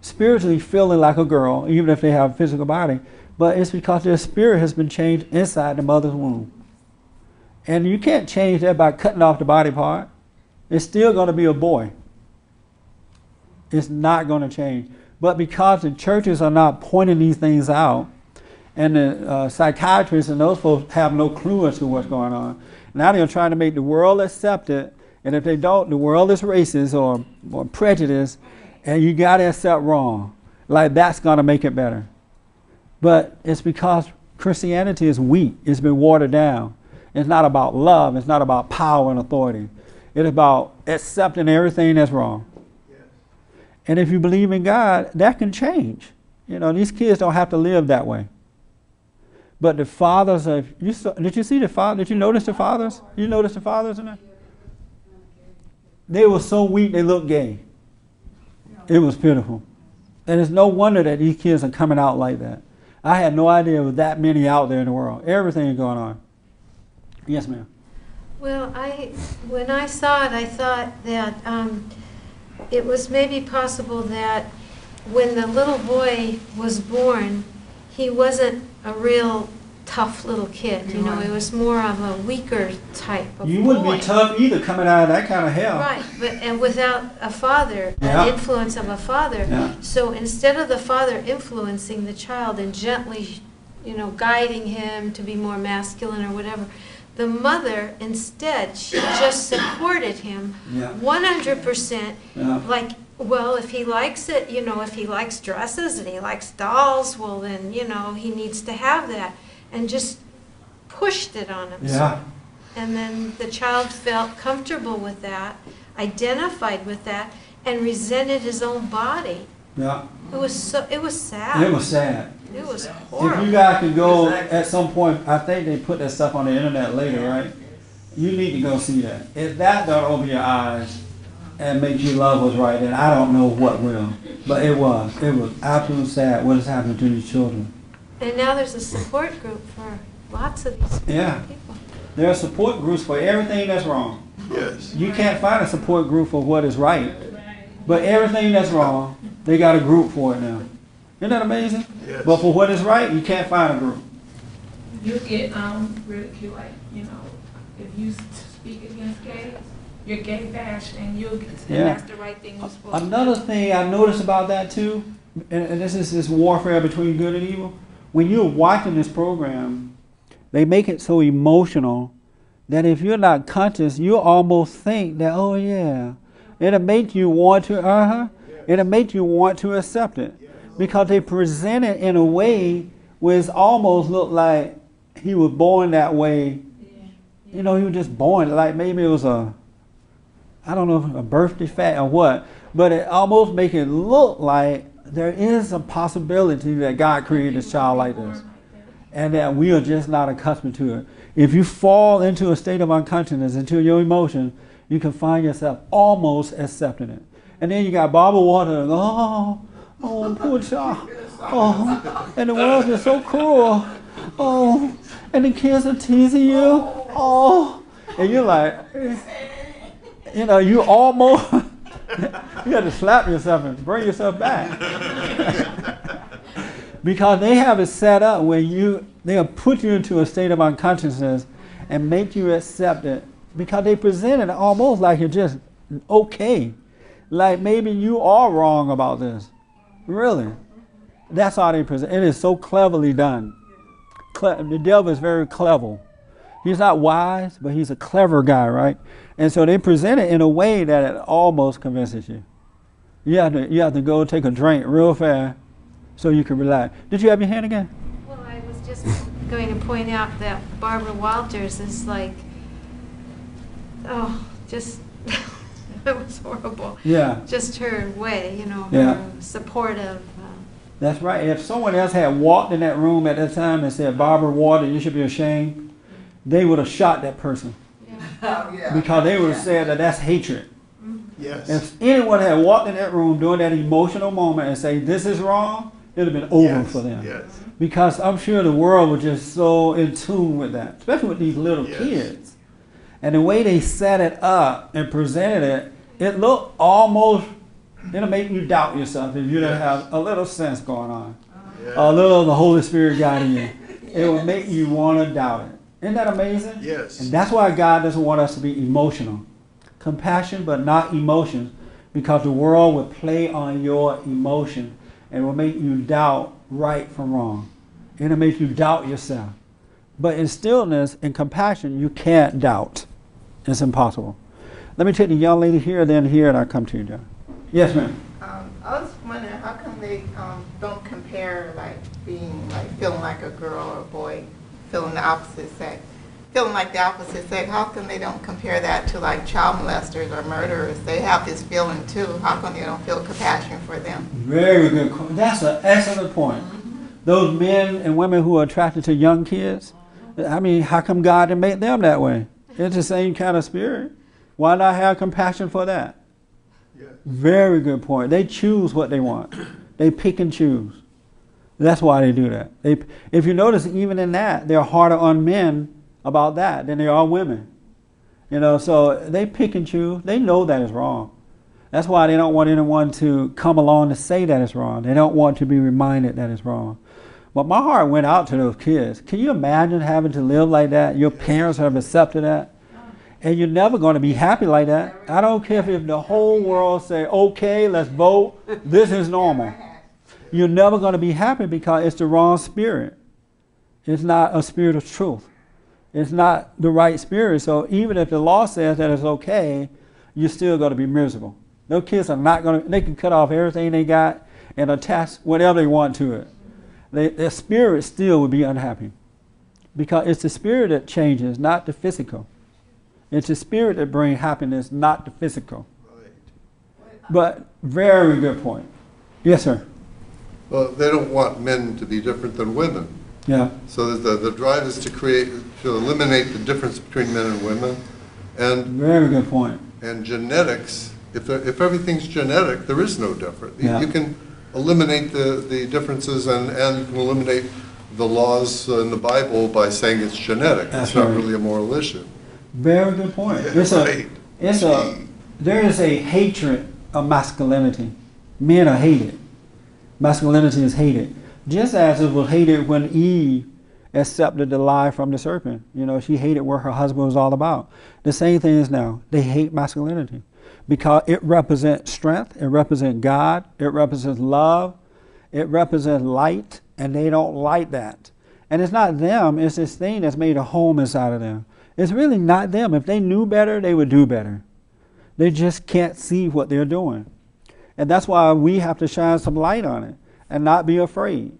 spiritually feeling like a girl, even if they have a physical body. But it's because their spirit has been changed inside the mother's womb. And you can't change that by cutting off the body part. It's still going to be a boy. It's not going to change. But because the churches are not pointing these things out, and the psychiatrists and those folks have no clue as to what's going on, now they're trying to make the world accept it, and if they don't, the world is racist or prejudiced, and you got to accept wrong. Like that's going to make it better. But it's because Christianity is weak. It's been watered down. It's not about love. It's not about power and authority. It's about accepting everything that's wrong. Yes. And if you believe in God, that can change. These kids don't have to live that way. But the fathers did you see the father? Did you notice the fathers? You notice the fathers in there? They were so weak they looked gay. It was pitiful. And it's no wonder that these kids are coming out like that. I had no idea there was that many out there in the world. Everything is going on. Yes, ma'am. Well, when I saw it, I thought that it was maybe possible that when the little boy was born, he wasn't a real tough little kid. He was more of a weaker type of boy. You wouldn't be tough either coming out of that kind of hell. Right, and without a father, an influence of a father. Yeah. So instead of the father influencing the child and gently, guiding him to be more masculine or whatever, the mother, instead, she just supported him 100%. Yeah. Like, well, if he likes it, if he likes dresses and he likes dolls, well, then, he needs to have that. And just pushed it on him. Yeah. And then the child felt comfortable with that, identified with that, and resented his own body. Yeah. It was sad. It was sad. It was horrible. If you guys can go at some point, I think they put that stuff on the internet later, right? You need to go see that. If that don't open your eyes and make you love what's right, then I don't know what will. But it was absolutely sad what is happening to these children. And now there's a support group for Lots of these Yeah. people. There are support groups for everything that's wrong. Yes. You can't find a support group for what is right. But everything that's wrong, they got a group for it now. Isn't that amazing? Yes. But for what is right, you can't find a group. You get ridiculed, like, you know, if you speak against gays, you're gay bashed, and that's the right thing you're supposed to do. Another thing I noticed about that too, and this is this warfare between good and evil. When you're watching this program, they make it so emotional that if you're not conscious, you almost think that, oh yeah, it'll make you want to, it'll make you want to accept it. Because they present it in a way where it's almost look like he was born that way. You know, he was just born, like maybe it was I don't know if a birth defect or what, but it almost make it look like there is a possibility that God created this child like this, and that we are just not accustomed to it. If you fall into a state of unconsciousness, into your emotions, you can find yourself almost accepting it. And then you got bottled water, and oh, poor child, oh, and the world is so cruel, oh, and the kids are teasing you, oh, and you're like, you know, you almost, you have to slap yourself and bring yourself back. Because they have it set up where they'll put you into a state of unconsciousness and make you accept it, because they present it almost like you're just okay. Like maybe you are wrong about this. Really. That's how they present it. It is so cleverly done. The devil is very clever. He's not wise, but he's a clever guy, right? And so they present it in a way that it almost convinces you. You have to go take a drink real fast so you can relax. Did you have your hand again? Well, I was just going to point out that Barbara Walters is like, oh, just, it was horrible. Yeah. Just her way, you know, Yeah. her supportive. That's right. If someone else had walked in that room at that time and said, Barbara Walters, you should be ashamed, they would have shot that person. Oh, yeah. Because they would have said that that's hatred. Yes. If anyone had walked in that room during that emotional moment and say, this is wrong, it would have been over for them. Yes. Because I'm sure the world was just so in tune with that, especially with these little kids. And the way they set it up and presented it, it looked almost, it'll make you doubt yourself if you don't have a little sense going on. A little of the Holy Spirit guiding you. It will make you want to doubt it. Isn't that amazing? Yes. And that's why God doesn't want us to be emotional. Compassion, but not emotions, because the world will play on your emotion and will make you doubt right from wrong. It'll make you doubt yourself. But in stillness and compassion, you can't doubt. It's impossible. Let me take the young lady here, then here, and I'll come to you, John. Yes, ma'am. I was wondering, how come they don't compare, like, feeling like a girl or a boy, feeling the opposite sex? Feeling like the opposite sex, how come they don't compare that to, like, child molesters or murderers? They have this feeling, too. How come they don't feel compassion for them? Very good. That's an excellent point. Those men and women who are attracted to young kids, I mean, how come God didn't make them that way? It's the same kind of spirit. Why not have compassion for that? Yes. Very good point. They choose what they want. They pick and choose. That's why they do that. If you notice, even in that, they're harder on men about that than they are women. You know, so they pick and choose. They know that is wrong. That's why they don't want anyone to come along to say that it's wrong. They don't want to be reminded that it's wrong. But my heart went out to those kids. Can you imagine having to live like that? Your parents have accepted that. And you're never going to be happy like that. I don't care if the whole world say, okay, let's vote. This is normal. You're never going to be happy because it's the wrong spirit. It's not a spirit of truth. It's not the right spirit. So even if the law says that it's okay, you're still going to be miserable. Those kids are not going to, they can cut off everything they got and attach whatever they want to it. Their spirit still would be unhappy. Because it's the spirit that changes, not the physical. It's the spirit that brings happiness, not the physical. Right. But very good point. Yes, sir. Well, they don't want men to be different than women. Yeah. So the drive is to eliminate the difference between men and women. And Very good point. and genetics, if everything's genetic, there is no difference. Yeah. You can eliminate the differences and you can eliminate the laws in the Bible by saying it's genetic. That's It's not right. really a moral issue. Very good point. There is a hatred of masculinity. Men are hated. Masculinity is hated. Just as it was hated when Eve accepted the lie from the serpent. You know, she hated what her husband was all about. The same thing is now. They hate masculinity because it represents strength, it represents God, it represents love, it represents light, and they don't like that. And it's not them, it's this thing that's made a home inside of them. It's really not them. If they knew better, they would do better. They just can't see what they're doing. And that's why we have to shine some light on it and not be afraid.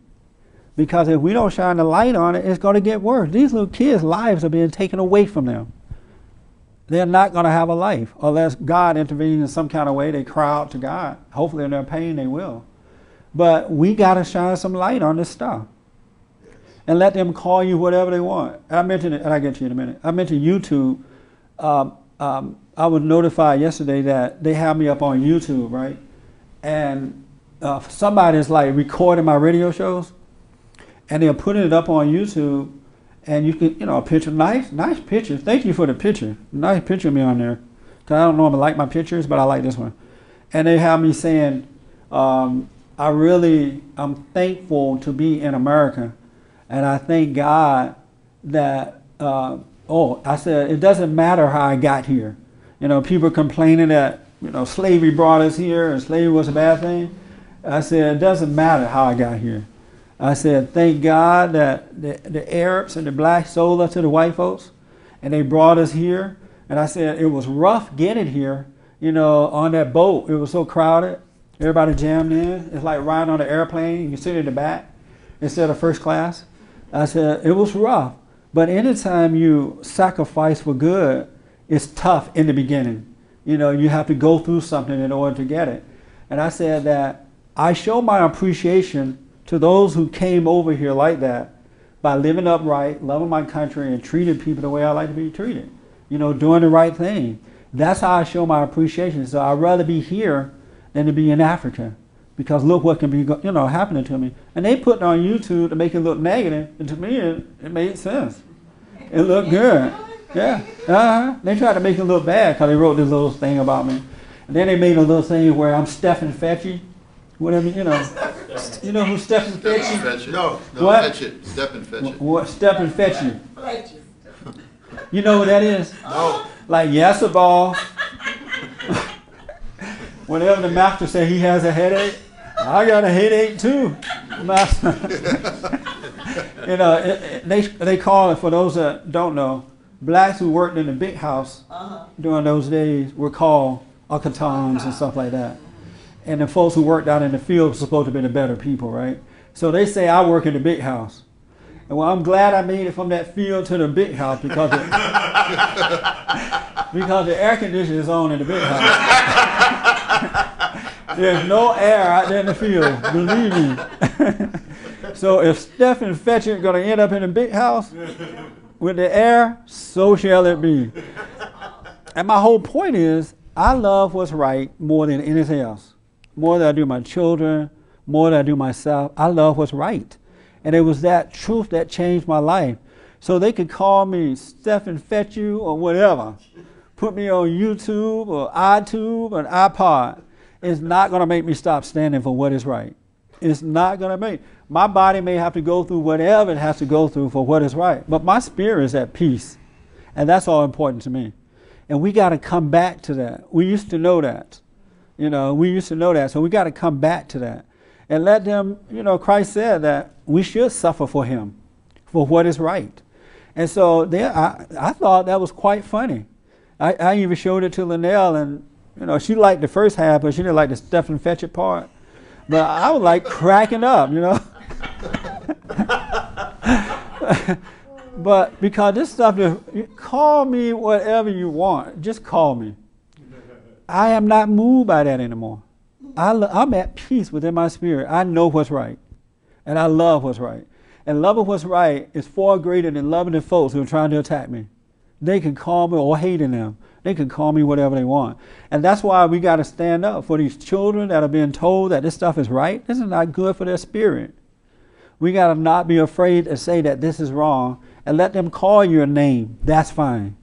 Because if we don't shine the light on it, it's going to get worse. These little kids' lives are being taken away from them. They're not going to have a life unless God intervenes in some kind of way. They cry out to God. Hopefully in their pain they will. But we got to shine some light on this stuff. And let them call you whatever they want. I mentioned it, and I'll get to you in a minute. I mentioned YouTube. I was notified yesterday that they have me up on YouTube, right? And somebody's like recording my radio shows, and they're putting it up on YouTube, and you can, a picture, nice picture. Thank you for the picture. Nice picture of me on there. Cause I don't normally like my pictures, but I like this one. And they have me saying, I'm thankful to be in America, and I thank God that, I said, it doesn't matter how I got here. People complaining that, slavery brought us here and slavery was a bad thing. I said, it doesn't matter how I got here. I said, thank God that the Arabs and the blacks sold us to the white folks and they brought us here. And I said, it was rough getting here, on that boat. It was so crowded. Everybody jammed in. It's like riding on an airplane. You sit in the back instead of first class. I said, it was rough. But anytime you sacrifice for good, it's tough in the beginning. You have to go through something in order to get it. And I said that I show my appreciation to those who came over here like that by living upright, loving my country, and treating people the way I like to be treated. Doing the right thing. That's how I show my appreciation. So I'd rather be here than to be in Africa. Because look what can be happening to me. And they put it on YouTube to make it look negative, and to me it made sense. It looked good. Yeah. They tried to make it look bad because they wrote this little thing about me. And then they made a little thing where I'm Stephen Fetchy. Whatever, You know who Stephen Fetchy? No, what? Fetch it. Stephen Fetch it. What? Stephen Fetchy. You know who that is? No. Like Yasabal. Whenever the master said he has a headache, I got a headache too, master. They call it, for those that don't know, blacks who worked in the big house during those days were called Akatons and stuff like that. And the folks who worked out in the field were supposed to be the better people, right? So they say I work in the big house. And well, I'm glad I made it from that field to the big house because because the air conditioner is on in the big house. There's no air out there in the field, believe me. So if Stephen Fetcher is going to end up in the big house with the air, so shall it be. And my whole point is, I love what's right more than anything else. More than I do my children, more than I do myself. I love what's right. And it was that truth that changed my life. So they could call me Stephen Fetchu or whatever. Put me on YouTube or iTube or iPod. It's not going to make me stop standing for what is right. It's not going to make. My body may have to go through whatever it has to go through for what is right. But my spirit is at peace. And that's all important to me. And we got to come back to that. We used to know that. We used to know that. So we got to come back to that. And let them, Christ said that we should suffer for him, for what is right. And so I thought that was quite funny. I even showed it to Linnell, and she liked the first half, but she didn't like the Stephen Fetchit part. But I was like cracking up, But because this stuff, call me whatever you want. Just call me. I am not moved by that anymore. I'm at peace within my spirit. I know what's right. And I love what's right. And loving what's right is far greater than loving the folks who are trying to attack me. They can call me, or hating them. They can call me whatever they want. And that's why we got to stand up for these children that are being told that this stuff is right. This is not good for their spirit. We got to not be afraid to say that this is wrong and let them call your name. That's fine.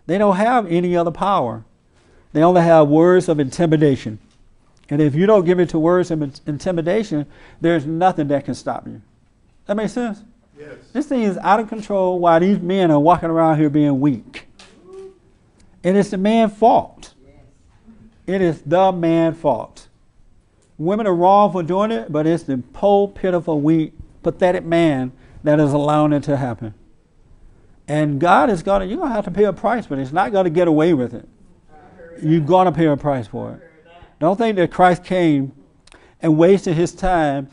They don't have any other power. They only have words of intimidation. And if you don't give it to words of intimidation, there's nothing that can stop you. That makes sense? Yes. This thing is out of control while these men are walking around here being weak. And it's the man's fault. It is the man's fault. Women are wrong for doing it, but it's the poor, pitiful, weak, pathetic man that is allowing it to happen. And God is going to, you're going to have to pay a price, but it's not going to get away with it. You're going to pay a price for it. Don't think that Christ came and wasted his time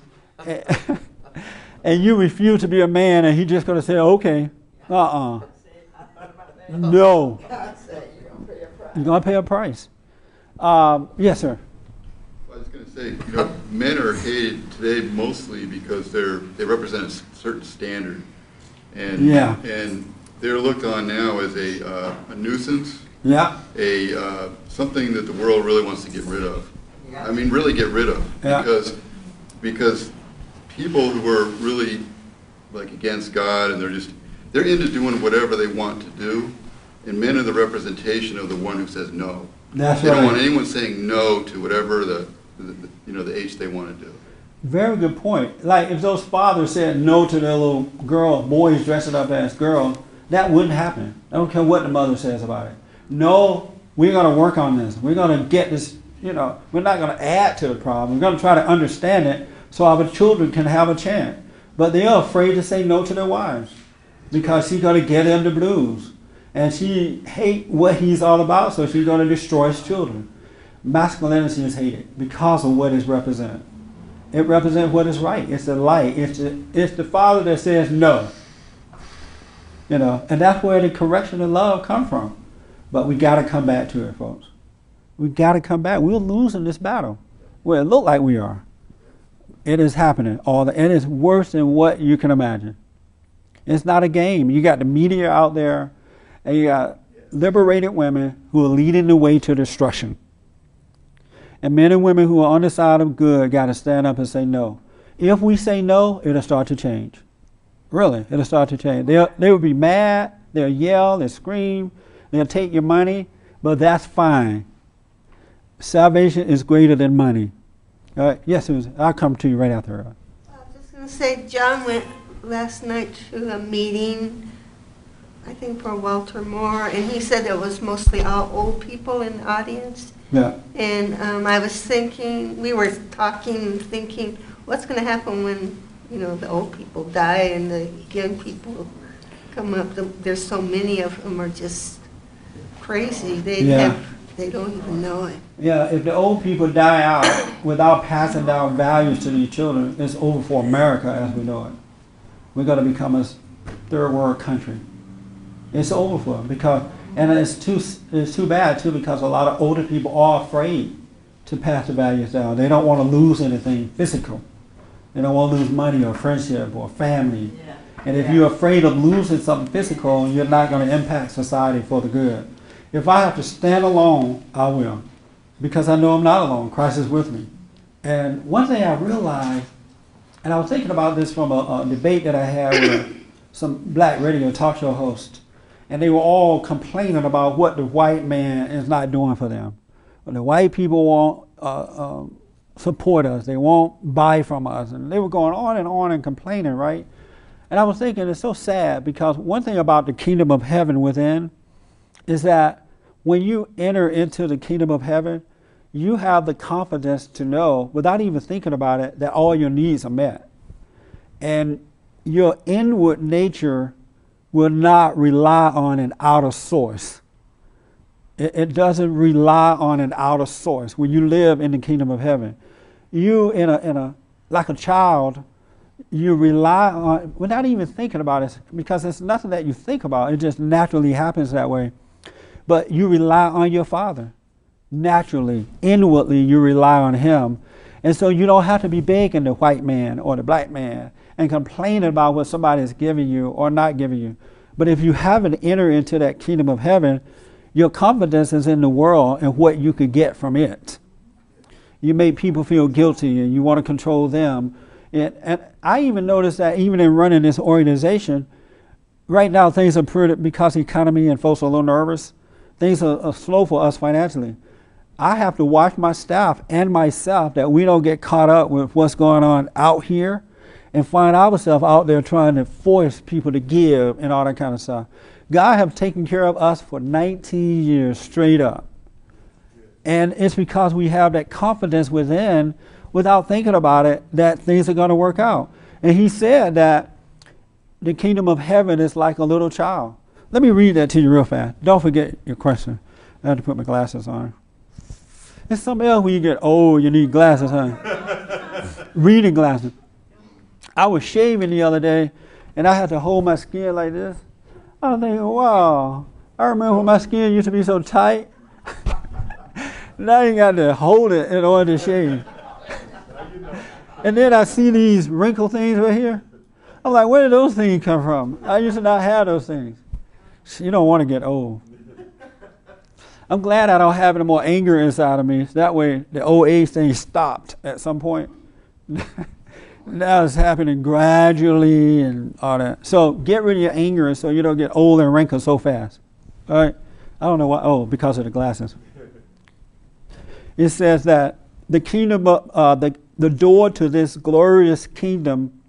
and you refuse to be a man and he's just going to say, okay, no. You're going to pay a price. Yes, sir. I was going to say, men are hated today mostly because they represent a certain standard. And, and they're looked on now as a nuisance. Yeah. Something that the world really wants to get rid of. I mean, really get rid of. Because people who are really like against God and they're into doing whatever they want to do, and men are the representation of the one who says no. That's they right. don't want anyone saying no to whatever the H they want to do. Very good point. Like if those fathers said no to their little boys dressing up as girls, that wouldn't happen. I don't care what the mother says about it. No, we're going to work on this. We're going to get this, we're not going to add to the problem. We're going to try to understand it so our children can have a chance. But they are afraid to say no to their wives because she's going to get them the blues. And she hates what he's all about, so she's going to destroy his children. Masculinity is hated because of what it represents. It represents what is right. It's the light. It's the father that says no. And that's where the correction and love come from. But we got to come back to it, folks. We got to come back. We're losing this battle. Well, it looks like we are. It is happening. It is worse than what you can imagine. It's not a game. You got the media out there, and you got liberated women who are leading the way to destruction. And men and women who are on the side of good got to stand up and say no. If we say no, it'll start to change. Really, it'll start to change. They will be mad. They'll yell. They'll scream. They'll take your money. But that's fine. Salvation is greater than money. All right. Yes, Susan. I'll come to you right after her. I was just going to say, John went last night to a meeting, I think for Walter Moore, and he said it was mostly all old people in the audience. Yeah. And I was thinking, we were talking and thinking, what's going to happen when, the old people die and the young people come up? There's so many of them are just crazy. They don't even know it. Yeah, if the old people die out without passing down values to these children, it's over for America as we know it. We're going to become a third world country. It's over for them and it's too bad too because a lot of older people are afraid to pass the values down. They don't want to lose anything physical. They don't want to lose money or friendship or family. Yeah. And if you're afraid of losing something physical, you're not going to impact society for the good. If I have to stand alone, I will. Because I know I'm not alone. Christ is with me. And one thing I realized, and I was thinking about this from a debate that I had with some black radio talk show hosts, and they were all complaining about what the white man is not doing for them. The white people won't support us. They won't buy from us. And they were going on and complaining, right? And I was thinking, it's so sad because one thing about the kingdom of heaven within is that when you enter into the kingdom of heaven, you have the confidence to know, without even thinking about it, that all your needs are met. And your inward nature will not rely on an outer source. It doesn't rely on an outer source. When you live in the kingdom of heaven, you like a child, you rely on, without even thinking about it, because it's nothing that you think about. It just naturally happens that way. But you rely on your Father. Naturally, inwardly, you rely on Him. And so you don't have to be begging the white man or the black man and complaining about what somebody is giving you or not giving you. But if you haven't entered into that kingdom of heaven, your confidence is in the world and what you could get from it. You make people feel guilty and you want to control them. And I even noticed that even in running this organization, right now things are pretty, because the economy and folks are a little nervous, things are slow for us financially. I have to watch my staff and myself that we don't get caught up with what's going on out here and find ourselves out there trying to force people to give and all that kind of stuff. God have taken care of us for 19 years straight up. And it's because we have that confidence within, without thinking about it, that things are going to work out. And he said that the kingdom of heaven is like a little child. Let me read that to you real fast. Don't forget your question. I have to put my glasses on. It's something else when you get old, you need glasses, huh? Reading glasses. I was shaving the other day, and I had to hold my skin like this. I was thinking, wow, I remember when my skin used to be so tight. Now you got to hold it in order to shave. And then I see these wrinkle things right here. I'm like, where did those things come from? I used to not have those things. You don't want to get old. I'm glad I don't have any more anger inside of me. That way the old age thing stopped at some point. Now it's happening gradually and all that. So get rid of your anger so you don't get old and wrinkled so fast. All right? I don't know why. Oh, because of the glasses. It says that the kingdom, the door to this glorious kingdom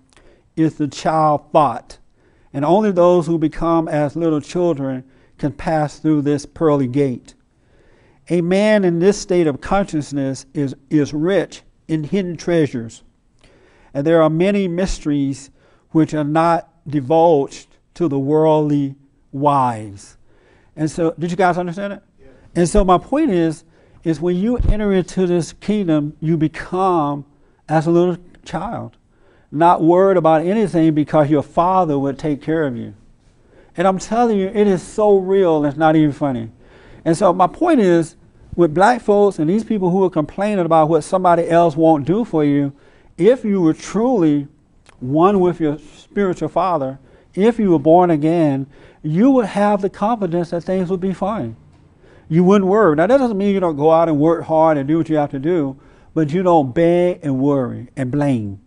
is the child thought. And only those who become as little children can pass through this pearly gate. A man in this state of consciousness is rich in hidden treasures. And there are many mysteries which are not divulged to the worldly wise. And so, did you guys understand it? Yeah. And so my point is when you enter into this kingdom, you become as a little child, not worried about anything because your father would take care of you. And I'm telling you, it is so real, it's not even funny. And so my point is, with black folks and these people who are complaining about what somebody else won't do for you, if you were truly one with your spiritual father, if you were born again, you would have the confidence that things would be fine. You wouldn't worry. Now, that doesn't mean you don't go out and work hard and do what you have to do, but you don't beg and worry and blame.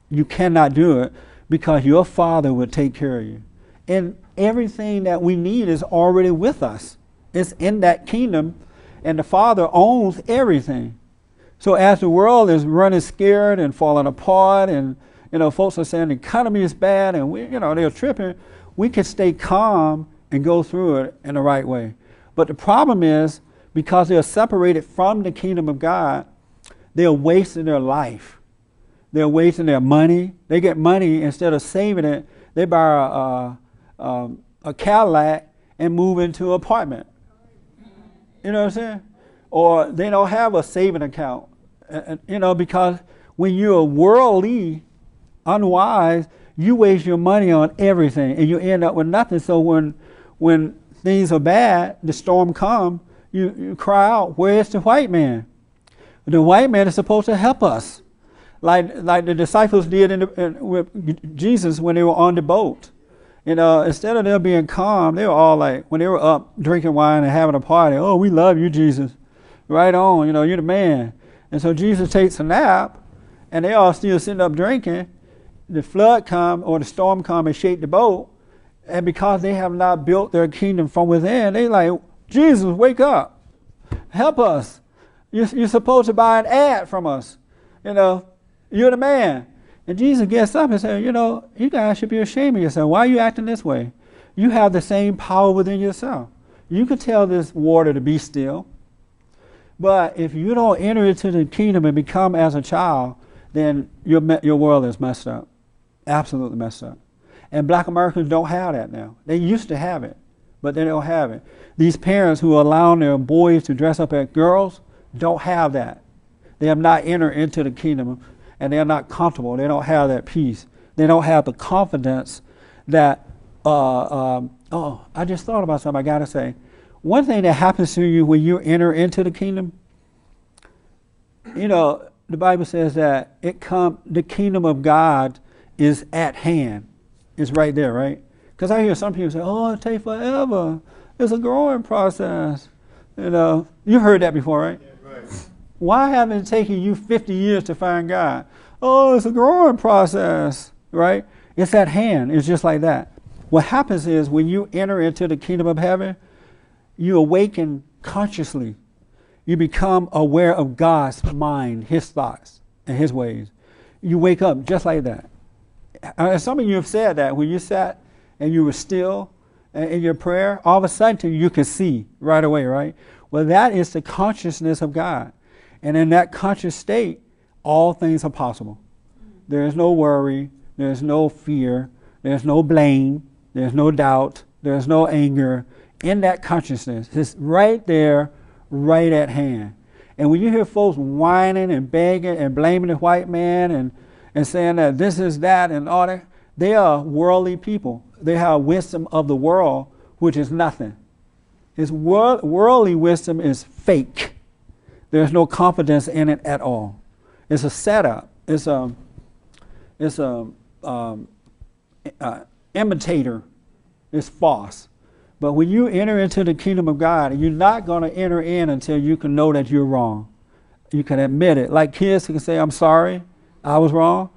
You cannot do it because your father would take care of you. And everything that we need is already with us. It's in that kingdom, and the Father owns everything. So as the world is running scared and falling apart, and folks are saying the economy is bad, and they're tripping, we can stay calm and go through it in the right way. But the problem is, because they're separated from the kingdom of God, they're wasting their life. They're wasting their money. They get money, instead of saving it, they buy a Cadillac and move into an apartment. You know what I'm saying? Or they don't have a saving account. Because when you're worldly, unwise, you waste your money on everything and you end up with nothing. So when things are bad, the storm comes, you cry out, where's the white man? The white man is supposed to help us. Like the disciples did with Jesus when they were on the boat. Instead of them being calm, they were all like, when they were up drinking wine and having a party, oh, we love you, Jesus. Right on, you're the man. And so Jesus takes a nap, and they all still sitting up drinking. The flood come, or the storm come and shake the boat. And because they have not built their kingdom from within, they like, Jesus, wake up. Help us. You're supposed to buy an ad from us. You're the man. And Jesus gets up and says, you guys should be ashamed of yourself. Why are you acting this way? You have the same power within yourself. You could tell this water to be still. But if you don't enter into the kingdom and become as a child, then your world is messed up. Absolutely messed up. And black Americans don't have that now. They used to have it, but they don't have it. These parents who are allowing their boys to dress up as girls don't have that. They have not entered into the kingdom, and they're not comfortable. They don't have that peace. They don't have the confidence that, I just thought about something I got to say. One thing that happens to you when you enter into the kingdom, the Bible says that the kingdom of God is at hand. It's right there, right? Because I hear some people say, oh, it takes forever. It's a growing process. You heard that before, right? Yeah, right. Why haven't it taken you 50 years to find God? oh, it's a growing process, right? It's at hand. It's just like that. What happens is when you enter into the kingdom of heaven, you awaken consciously. You become aware of God's mind, his thoughts, and his ways. You wake up just like that. Some of you have said that when you sat and you were still in your prayer, all of a sudden you can see right away, right? Well, that is the consciousness of God. And in that conscious state, all things are possible. There is no worry. There's no fear. There's no blame. There's no doubt. There's no anger. In that consciousness, it's right there, right at hand. And when you hear folks whining and begging and blaming the white man and saying that this is that and all that, they are worldly people. They have wisdom of the world, which is nothing. Worldly wisdom is fake. There's no confidence in it at all. It's a setup. It's a imitator. It's false. But when you enter into the kingdom of God, you're not going to enter in until you can know that you're wrong. You can admit it. Like kids who can say, I'm sorry, I was wrong.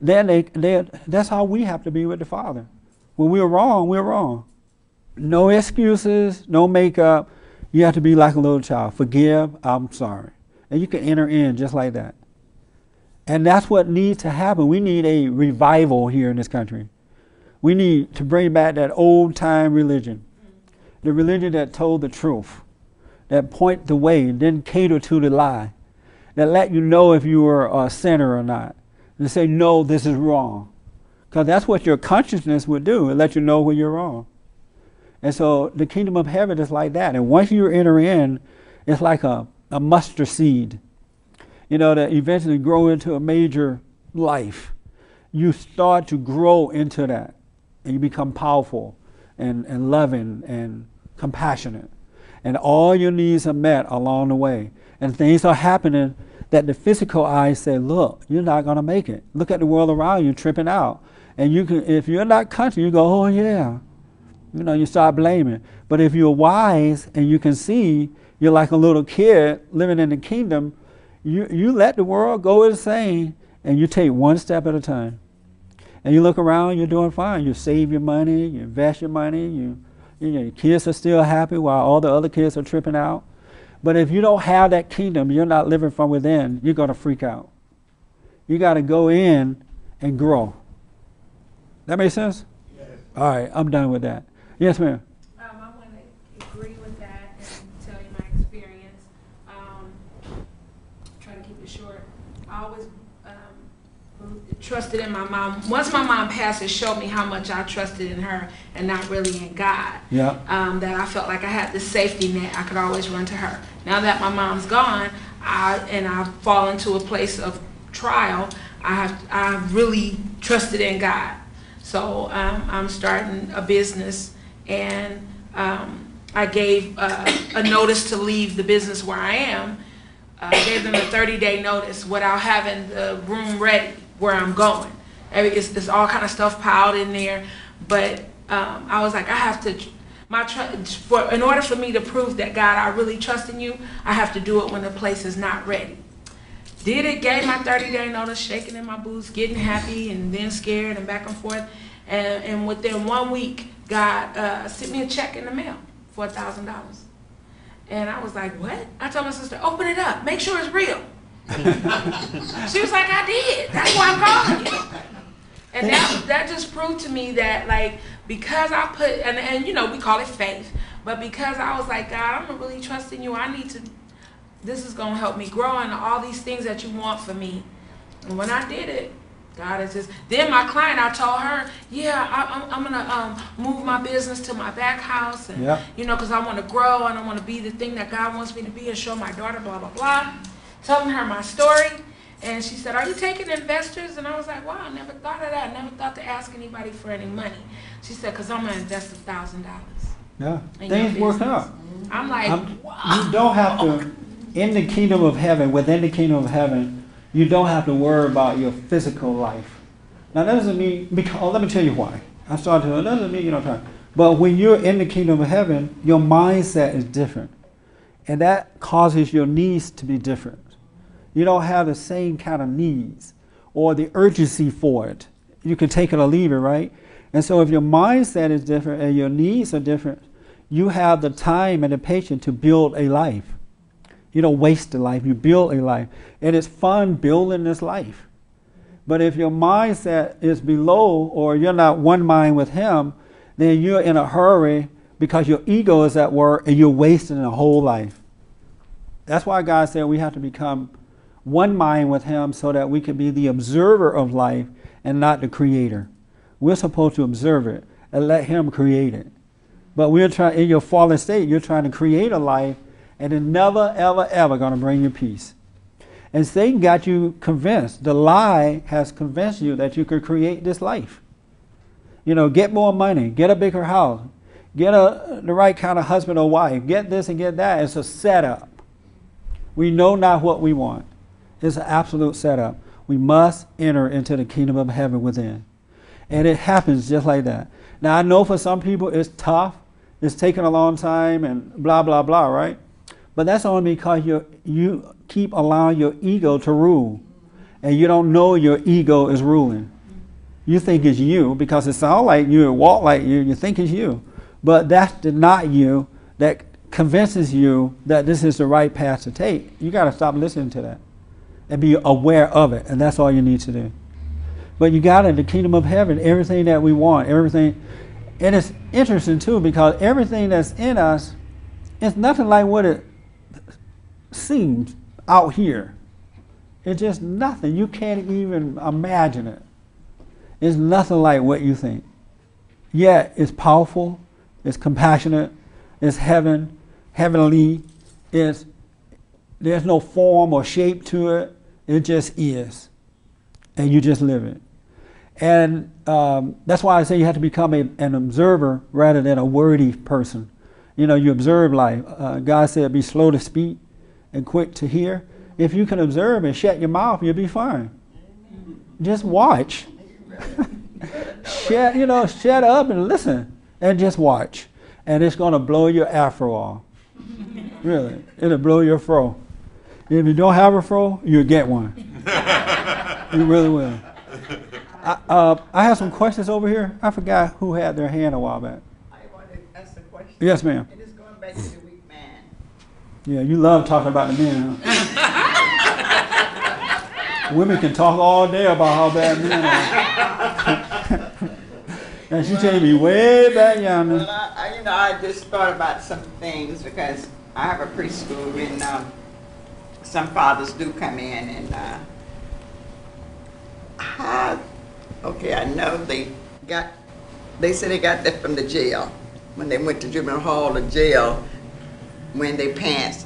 Then that's how we have to be with the Father. When we're wrong, we're wrong. No excuses, no makeup. You have to be like a little child. Forgive, I'm sorry. And you can enter in just like that. And that's what needs to happen. We need a revival here in this country. We need to bring back that old-time religion. The religion that told the truth, that point the way, didn't cater to the lie, that let you know if you were a sinner or not, and say, no, this is wrong. Because that's what your consciousness would do, it let you know when you're wrong. And so the kingdom of heaven is like that. And once you enter in, it's like a mustard seed, that eventually grow into a major life. You start to grow into that, and you become powerful and loving and compassionate. And all your needs are met along the way. And things are happening that the physical eyes say, look, you're not going to make it. Look at the world around you tripping out. And you can, if you're not conscious, you go, oh yeah. You start blaming. But if you're wise and you can see, you're like a little kid living in the kingdom, you let the world go insane and you take one step at a time. And you look around, you're doing fine. You save your money, you invest your money, your kids are still happy while all the other kids are tripping out. But if you don't have that kingdom, you're not living from within, you're going to freak out. You got to go in and grow. That make sense? Yes. All right, I'm done with that. Yes, ma'am. I want to agree with that and tell you my experience. Try to keep it short. I always trusted in my mom. Once my mom passed, it showed me how much I trusted in her and not really in God. Yeah. That I felt like I had this safety net. I could always run to her. Now that my mom's gone, I've fallen into a place of trial, I've really trusted in God. So I'm starting a business, and I gave a notice to leave the business where I am. I gave them a 30-day notice without having the room ready where I'm going. It's all kind of stuff piled in there, but I was like, I have to, in order for me to prove that God, I really trust in you, I have to do it when the place is not ready. Did it, gave my 30-day notice, shaking in my boots, getting happy and then scared and back and forth. And within 1 week, God sent me a check in the mail for $1,000. And I was like, what? I told my sister, open it up, make sure it's real. She was like, I did. That's why I'm calling you. And that just proved to me that, like, because I put, and we call it faith, but because I was like, God, I'm really trusting you. This is going to help me grow in all these things that you want for me. And when I did it, God is just, then my client, I told her, yeah, I'm going to move my business to my back house, and, because I want to grow and I want to be the thing that God wants me to be and show my daughter, blah, blah, blah. Telling her my story, and she said, are you taking investors? And I was like, wow, I never thought of that. I never thought to ask anybody for any money. She said, because I'm going to invest $1,000. Yeah, things work out. I'm like, wow. You don't have to, in the kingdom of heaven, within the kingdom of heaven, you don't have to worry about your physical life. Now, that doesn't mean, let me tell you why. It doesn't mean you don't try. But when you're in the kingdom of heaven, your mindset is different. And that causes your needs to be different. You don't have the same kind of needs or the urgency for it. You can take it or leave it, right? And so if your mindset is different and your needs are different, you have the time and the patience to build a life. You don't waste a life, you build a life. And it's fun building this life. But if your mindset is below, or you're not one mind with him, then you're in a hurry because your ego is at work and you're wasting a whole life. That's why God said we have to become one mind with him so that we can be the observer of life and not the creator. We're supposed to observe it and let him create it. But we're trying, in your fallen state, you're trying to create a life, and it's never, ever, ever going to bring you peace. And Satan got you convinced. The lie has convinced you that you could create this life. You know, get more money, get a bigger house, get the right kind of husband or wife, get this and get that. It's a setup. We know not what we want. It's an absolute setup. We must enter into the kingdom of heaven within. And it happens just like that. Now, I know for some people it's tough. It's taken a long time and blah, blah, blah, right? But that's only because you keep allowing your ego to rule. And you don't know your ego is ruling. You think it's you because it sounds like you, it walk like you think it's you. But that's not you that convinces you that this is the right path to take. You got to stop listening to that and be aware of it. And that's all you need to do. But you got in the kingdom of heaven, everything that we want, everything. And it's interesting too, because everything that's in us is nothing like what it seems out here. It's just nothing. You can't even imagine it. It's nothing like what you think. Yet it's powerful, it's compassionate, it's heavenly, there's no form or shape to it. It just is. And you just live it. And that's why I say you have to become an observer rather than a wordy person. You know, you observe life. God said be slow to speak and quick to hear. If you can observe and shut your mouth, you'll be fine. Just watch. Shut up and listen and just watch. And it's going to blow your afro off. Really. It'll blow your fro. If you don't have a fro, you'll get one. You really will. I have some questions over here. I forgot who had their hand a while back. I want to ask a question. Yes, ma'am. It is going back to the weak man. Yeah, you love talking about the men, huh? Women can talk all day about how bad men are. And she taking me way back yonder. Well, I just thought about some things because I have a preschool and some fathers do come in and I know they said they got that from the jail when they went to juvenile hall or jail when they pants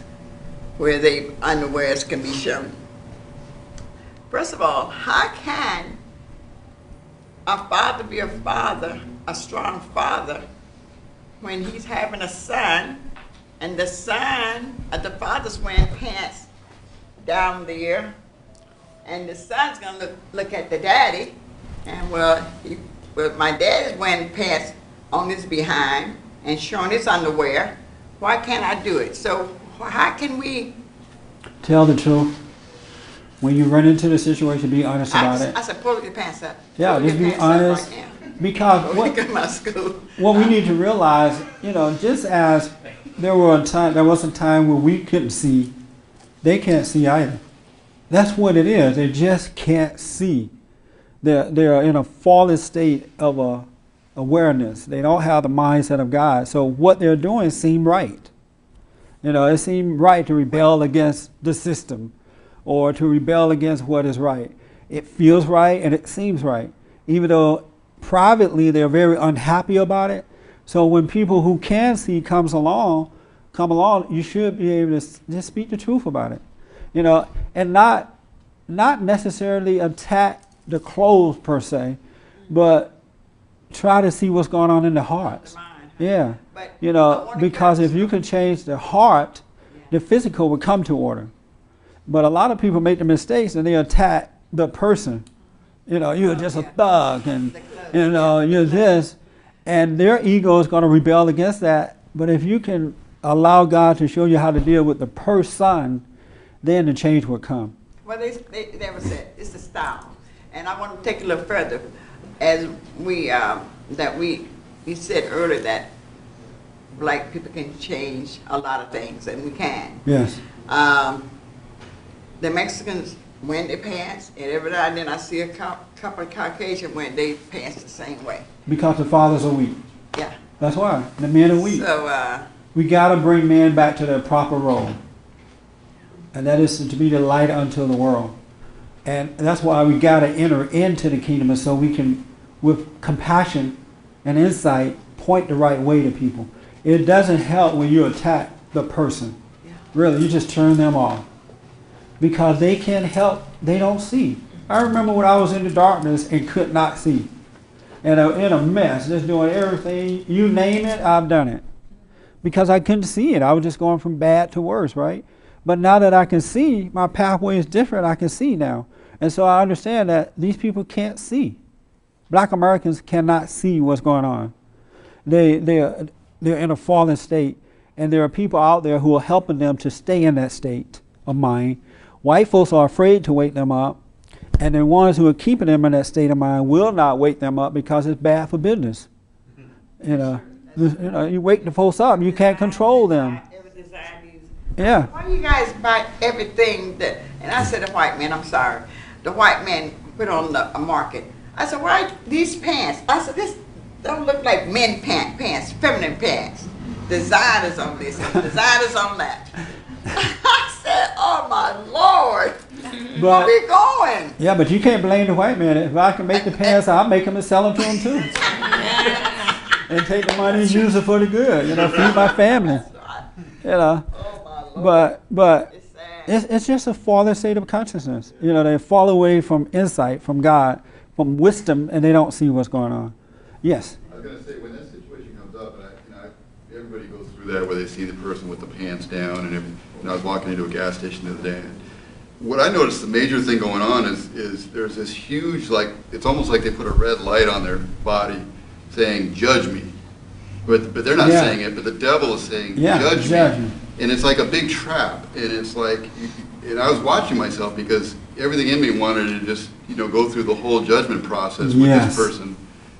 where they underwears can be shown. First of all, how can a father be a father, a strong father, when he's having a son and the father's wearing pants down there and the son's gonna look at the daddy and my dad is wearing pants on his behind and showing his underwear. Why can't I do it? So how can we tell the truth? When you run into the situation, be honest about it. I said, pull your pants up. Yeah, just be honest. Right, because what we need to realize, just as there was a time where we couldn't see, they can't see either. That's what it is. They just can't see. They're in a fallen state of awareness. They don't have the mindset of God. So what they're doing seems right. It seems right to rebel against the system or to rebel against what is right. It feels right and it seems right, even though privately they're very unhappy about it. So when people who can see come along, you should be able to just speak the truth about it, and not necessarily attack the clothes per se, but try to see what's going on in the hearts. Yeah, because if you can change the heart, the physical will come to order. But a lot of people make the mistakes and they attack the person. You're just a thug and, you're this. And their ego is going to rebel against that. But if you can allow God to show you how to deal with the person, then the change will come. Well, they never said it's the style. And I want to take it a little further. As we said earlier that black people can change a lot of things, and we can. Yes. The Mexicans wear their pants, and every now and then I see a couple of Caucasians wearing their pants the same way. Because the fathers are weak. Yeah. That's why. The men are weak. So, we got to bring men back to their proper role. And that is to be the light unto the world. And that's why we got to enter into the kingdom, so we can, with compassion and insight, point the right way to people. It doesn't help when you attack the person. yeah. Really, you just turn them off. Because they can't help, they don't see. I remember when I was in the darkness and could not see. And in a mess, just doing everything, you name it, I've done it. Because I couldn't see it. I was just going from bad to worse, right? But now that I can see, my pathway is different, I can see now. And so I understand that these people can't see. Black Americans cannot see what's going on. They're in a fallen state, and there are people out there who are helping them to stay in that state of mind. White folks are afraid to wake them up, and the ones who are keeping them in that state of mind will not wake them up because it's bad for business. You wake the folks up, you can't control them. Yeah. Why you guys buy everything that, and I said the white man, I'm sorry, the white man put on the market. I said, why these pants? I said, this don't look like men pants, feminine pants. Designers on this, and designers on that. I said, oh my Lord, where we going? Yeah, but you can't blame the white man. If I can make the pants, I'll make them and sell them to them too. And take the money and use it for the good, feed my family. But it's just a fallen state of consciousness. They fall away from insight, from God, from wisdom, and they don't see what's going on. Yes? I was going to say, when that situation comes up, and everybody goes through that where they see the person with the pants down and everything. I was walking into a gas station the other day, and what I noticed, the major thing going on is there's this huge, it's almost like they put a red light on their body saying, judge me. But they're not saying it, but the devil is saying, judge me. And it's like a big trap. And it's like, and I was watching myself because everything in me wanted to just, go through the whole judgment process with this person.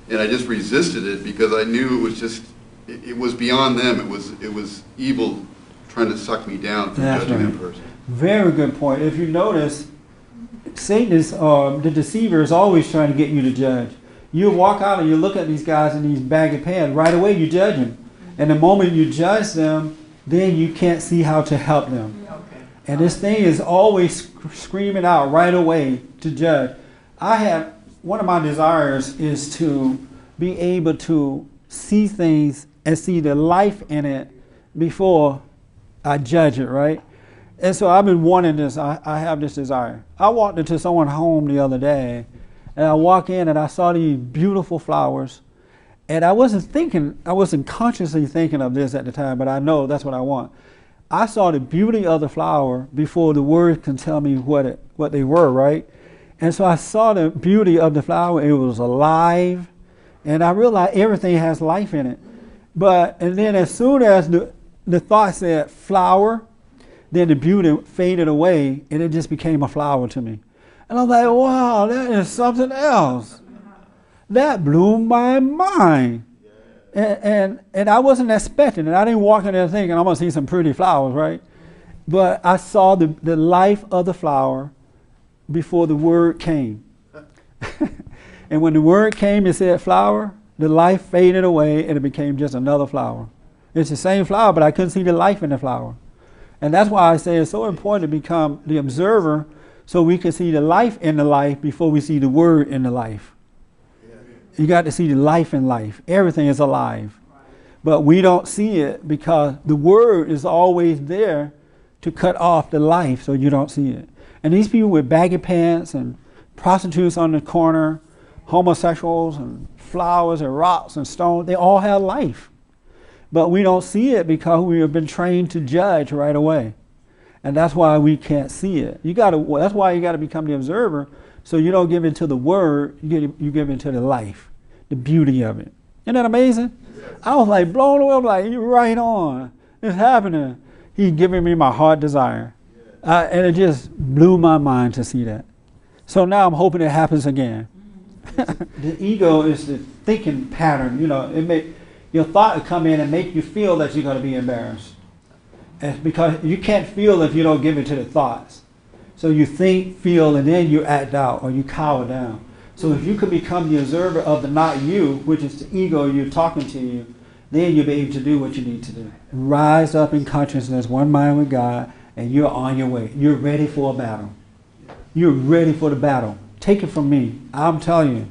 And I just resisted it because I knew it was just, it was beyond them. It was evil trying to suck me down from judging that person. Very good point. If you notice, Satan is, the deceiver is always trying to get you to judge. You walk out and you look at these guys in these baggy pants, right away you judge them. And the moment you judge them, then you can't see how to help them. Okay. And this thing is always screaming out right away to judge. One of my desires is to be able to see things and see the life in it before I judge it, right? And so I've been wanting this. I have this desire. I walked into someone's home the other day, and I walk in and I saw these beautiful flowers. And I wasn't consciously thinking of this at the time, but I know that's what I want. I saw the beauty of the flower before the words can tell me what they were, right? And so I saw the beauty of the flower. It was alive. And I realized everything has life in it. And then as soon as the thought said flower, then the beauty faded away and it just became a flower to me. And I was like, wow, that is something else. That blew my mind. And I wasn't expecting it. I didn't walk in there thinking I'm going to see some pretty flowers, right? But I saw the life of the flower before the word came. And when the word came and said flower, the life faded away and it became just another flower. It's the same flower, but I couldn't see the life in the flower. And that's why I say it's so important to become the observer so we can see the life in the life before we see the word in the life. You got to see the life in life. Everything is alive. But we don't see it because the word is always there to cut off the life so you don't see it. And these people with baggy pants and prostitutes on the corner, homosexuals and flowers and rocks and stones, they all have life. But we don't see it because we have been trained to judge right away. And that's why we can't see it. That's why you got to become the observer. So you don't give into the word, you give into the life, the beauty of it. Isn't that amazing? I was like blown away. I'm like, you're right on. It's happening. He's giving me my heart desire. And it just blew my mind to see that. So now I'm hoping it happens again. The ego is the thinking pattern. You know, your thought will come in and make you feel that you're going to be embarrassed. And because you can't feel if you don't give it to the thoughts. So you think, feel, and then you act out or you cower down. So if you could become the observer of the not you, which is the ego you're talking to you, then you'll be able to do what you need to do. Rise up in consciousness, one mind with God, and you're on your way. You're ready for a battle. You're ready for the battle. Take it from me. I'm telling you,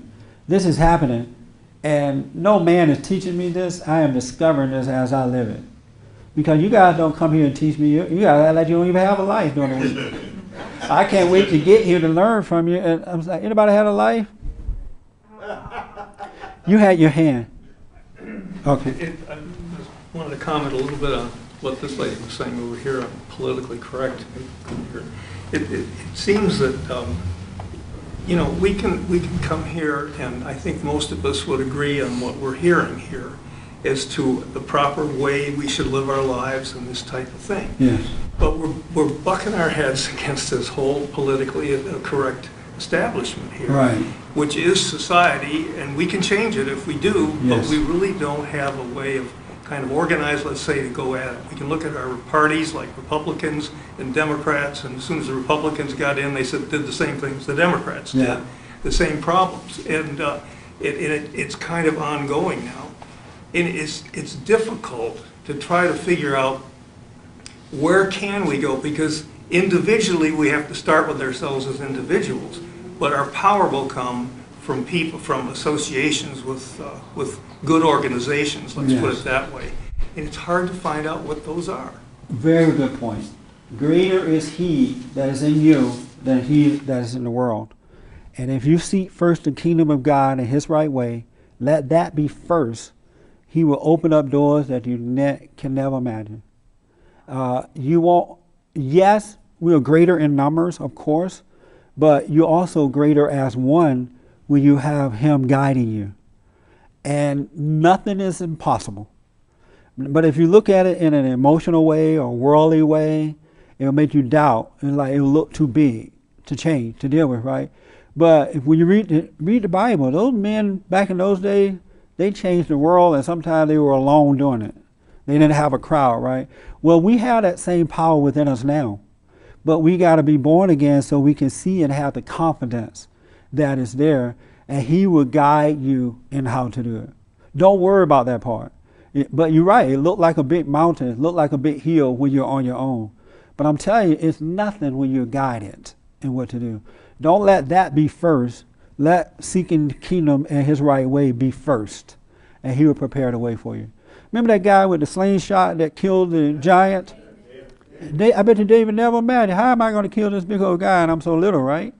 this is happening. And no man is teaching me this. I am discovering this as I live it. Because you guys don't come here and teach me. You guys act like you don't even have a life during the week. I can't wait to get here to learn from you. And I was like, anybody had a life? You had your hand. Okay. I just wanted to comment a little bit on what this lady was saying over here. I'm politically correct. It seems that you know, we can come here, and I think most of us would agree on what we're hearing here as to the proper way we should live our lives and this type of thing. Yes. But we're bucking our heads against this whole politically correct establishment here, Right. which is society, and we can change it if we do, Yes. but we really don't have a way of kind of organized, let's say, to go at it. We can look at our parties like Republicans and Democrats, and as soon as the Republicans got in, they did the same things the Democrats did, Yeah. the same problems, and it's kind of ongoing now. And it's difficult to try to figure out where can we go, because individually we have to start with ourselves as individuals, but our power will come from people, from associations with good organizations, let's put Yes. it that way. And it's hard to find out what those are. Very good point. Greater is he that is in you than he that is in the world. And if you seek first the kingdom of God in his right way, let that be first. He will open up doors that you can never imagine. You won't, yes, we are greater in numbers, of course, but you're also greater as one when you have him guiding you. And nothing is impossible. But if you look at it in an emotional way or worldly way, it'll make you doubt, and like it'll look too big to change, to deal with, right? But when you read the Bible, those men back in those days, they changed the world, and sometimes they were alone doing it. They didn't have a crowd, right? Well, we have that same power within us now, but we got to be born again so we can see and have the confidence that is there, and he will guide you in how to do it. Don't worry about that part. But you're right, it looked like a big mountain, it looked like a big hill when you're on your own. But I'm telling you, it's nothing when you're guided in what to do. Don't let that be first. Let seeking the kingdom and his right way be first, and he will prepare the way for you. Remember that guy with the slingshot that killed the giant? I bet you David never imagined, how am I going to kill this big old guy and I'm so little, right?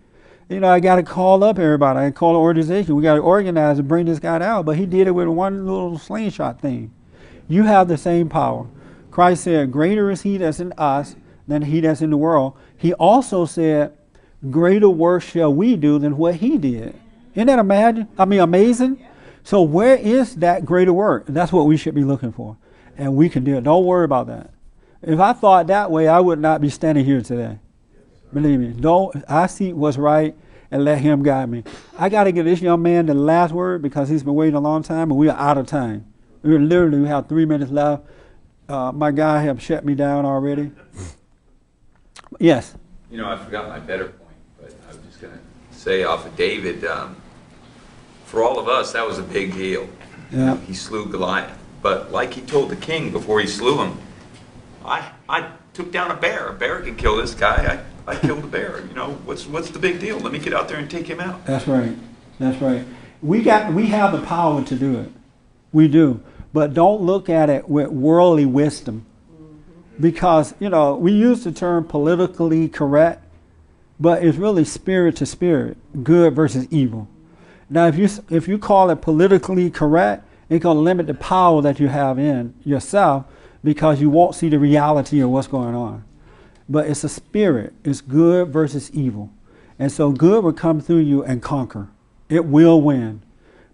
You know, I got to call up everybody. I call an organization. We got to organize and bring this guy out. But he did it with one little slingshot thing. You have the same power. Christ said, greater is he that's in us than he that's in the world. He also said, greater work shall we do than what he did. Isn't that amazing? So where is that greater work? That's what we should be looking for. And we can do it. Don't worry about that. If I thought that way, I would not be standing here today. Believe me. I see what's right and let him guide me. I got to give this young man the last word because he's been waiting a long time and we are out of time. We have 3 minutes left. My guy have shut me down already. Yes. You know, I forgot my better point, but I was just going to say off of David, for all of us, that was a big deal. Yeah. He slew Goliath. But like he told the king before he slew him, I took down a bear. A bear can kill this guy. I killed a bear. You know, what's the big deal? Let me get out there and take him out. That's right. That's right. We have the power to do it. We do. But don't look at it with worldly wisdom. Because, you know, we use the term politically correct, but it's really spirit to spirit, good versus evil. Now, if you call it politically correct, it's going to limit the power that you have in yourself because you won't see the reality of what's going on. But it's a spirit. It's good versus evil. And so good will come through you and conquer. It will win.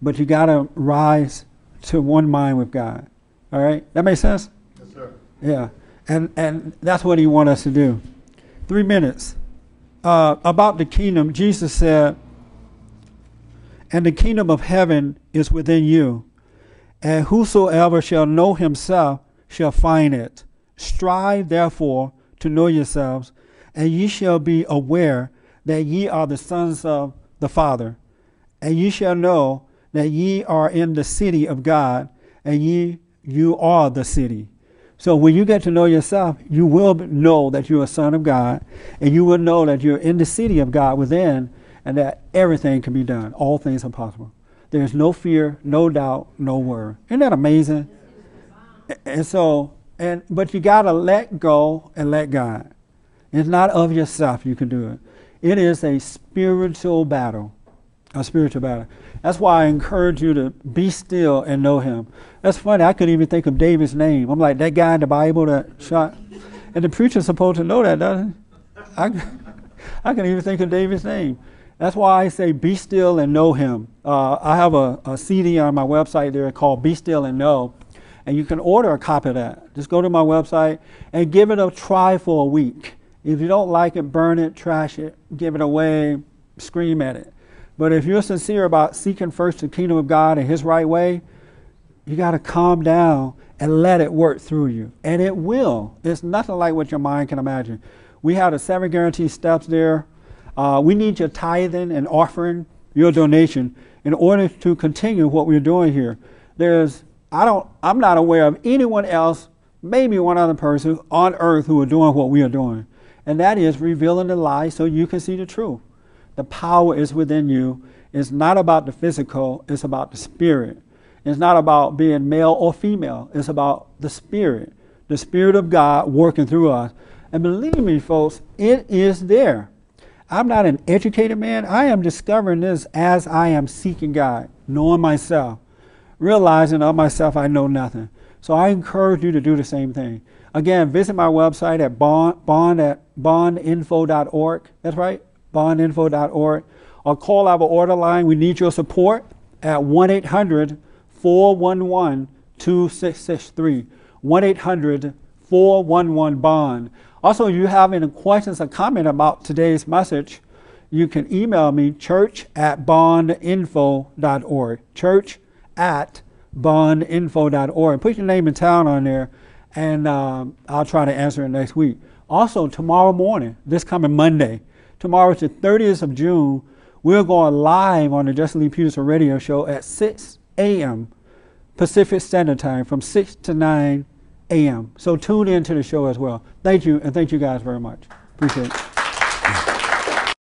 But you got to rise to one mind with God. All right? That makes sense? Yes, sir. Yeah. And that's what he wants us to do. 3 minutes. about the kingdom, Jesus said, and the kingdom of heaven is within you, and whosoever shall know himself shall find it. Strive therefore to know yourselves, and ye shall be aware that ye are the sons of the Father, and ye shall know that ye are in the city of God, and you are the city. So when you get to know yourself, you will know that you're a son of God, and you will know that you're in the city of God within, and that everything can be done. All things are possible. There's no fear, no doubt, no worry. Isn't that amazing? But you got to let go and let God. It's not of yourself you can do it. It is a spiritual battle. A spiritual battle. That's why I encourage you to be still and know him. That's funny. I couldn't even think of David's name. I'm like, that guy in the Bible that shot. And the preacher's supposed to know that, doesn't he? I couldn't even think of David's name. That's why I say be still and know him. I have a CD on my website there called Be Still and Know. And you can order a copy of that. Just go to my website and give it a try for a week. If you don't like it, burn it, trash it, give it away, scream at it. But if you're sincere about seeking first the kingdom of God in his right way, you got to calm down and let it work through you. And it will. It's nothing like what your mind can imagine. We have the 7 guaranteed steps there. We need your tithing and offering, your donation, in order to continue what we're doing here. I'm not aware of anyone else, maybe one other person on earth who are doing what we are doing. And that is revealing the lie so you can see the truth. The power is within you. It's not about the physical, it's about the spirit. It's not about being male or female. It's about the spirit of God working through us. And believe me, folks, it is there. I'm not an educated man. I am discovering this as I am seeking God, knowing myself, realizing of myself I know nothing. So I encourage you to do the same thing. Again, visit my website at bondinfo.org. That's right, bondinfo.org. Or call our order line. We need your support at 1-800-411-2663. 1-800-411-BOND. Also, if you have any questions or comment about today's message, you can email me, church@bondinfo.org. church@bondinfo.org. Put your name and town on there, and I'll try to answer it next week. Also, tomorrow morning, this coming Monday, tomorrow is the 30th of June, we're going live on the Justin Lee Peterson radio show at 6 a.m. Pacific Standard Time, from 6 to 9 a.m. So tune in to the show as well. Thank you, and thank you guys very much. Appreciate it.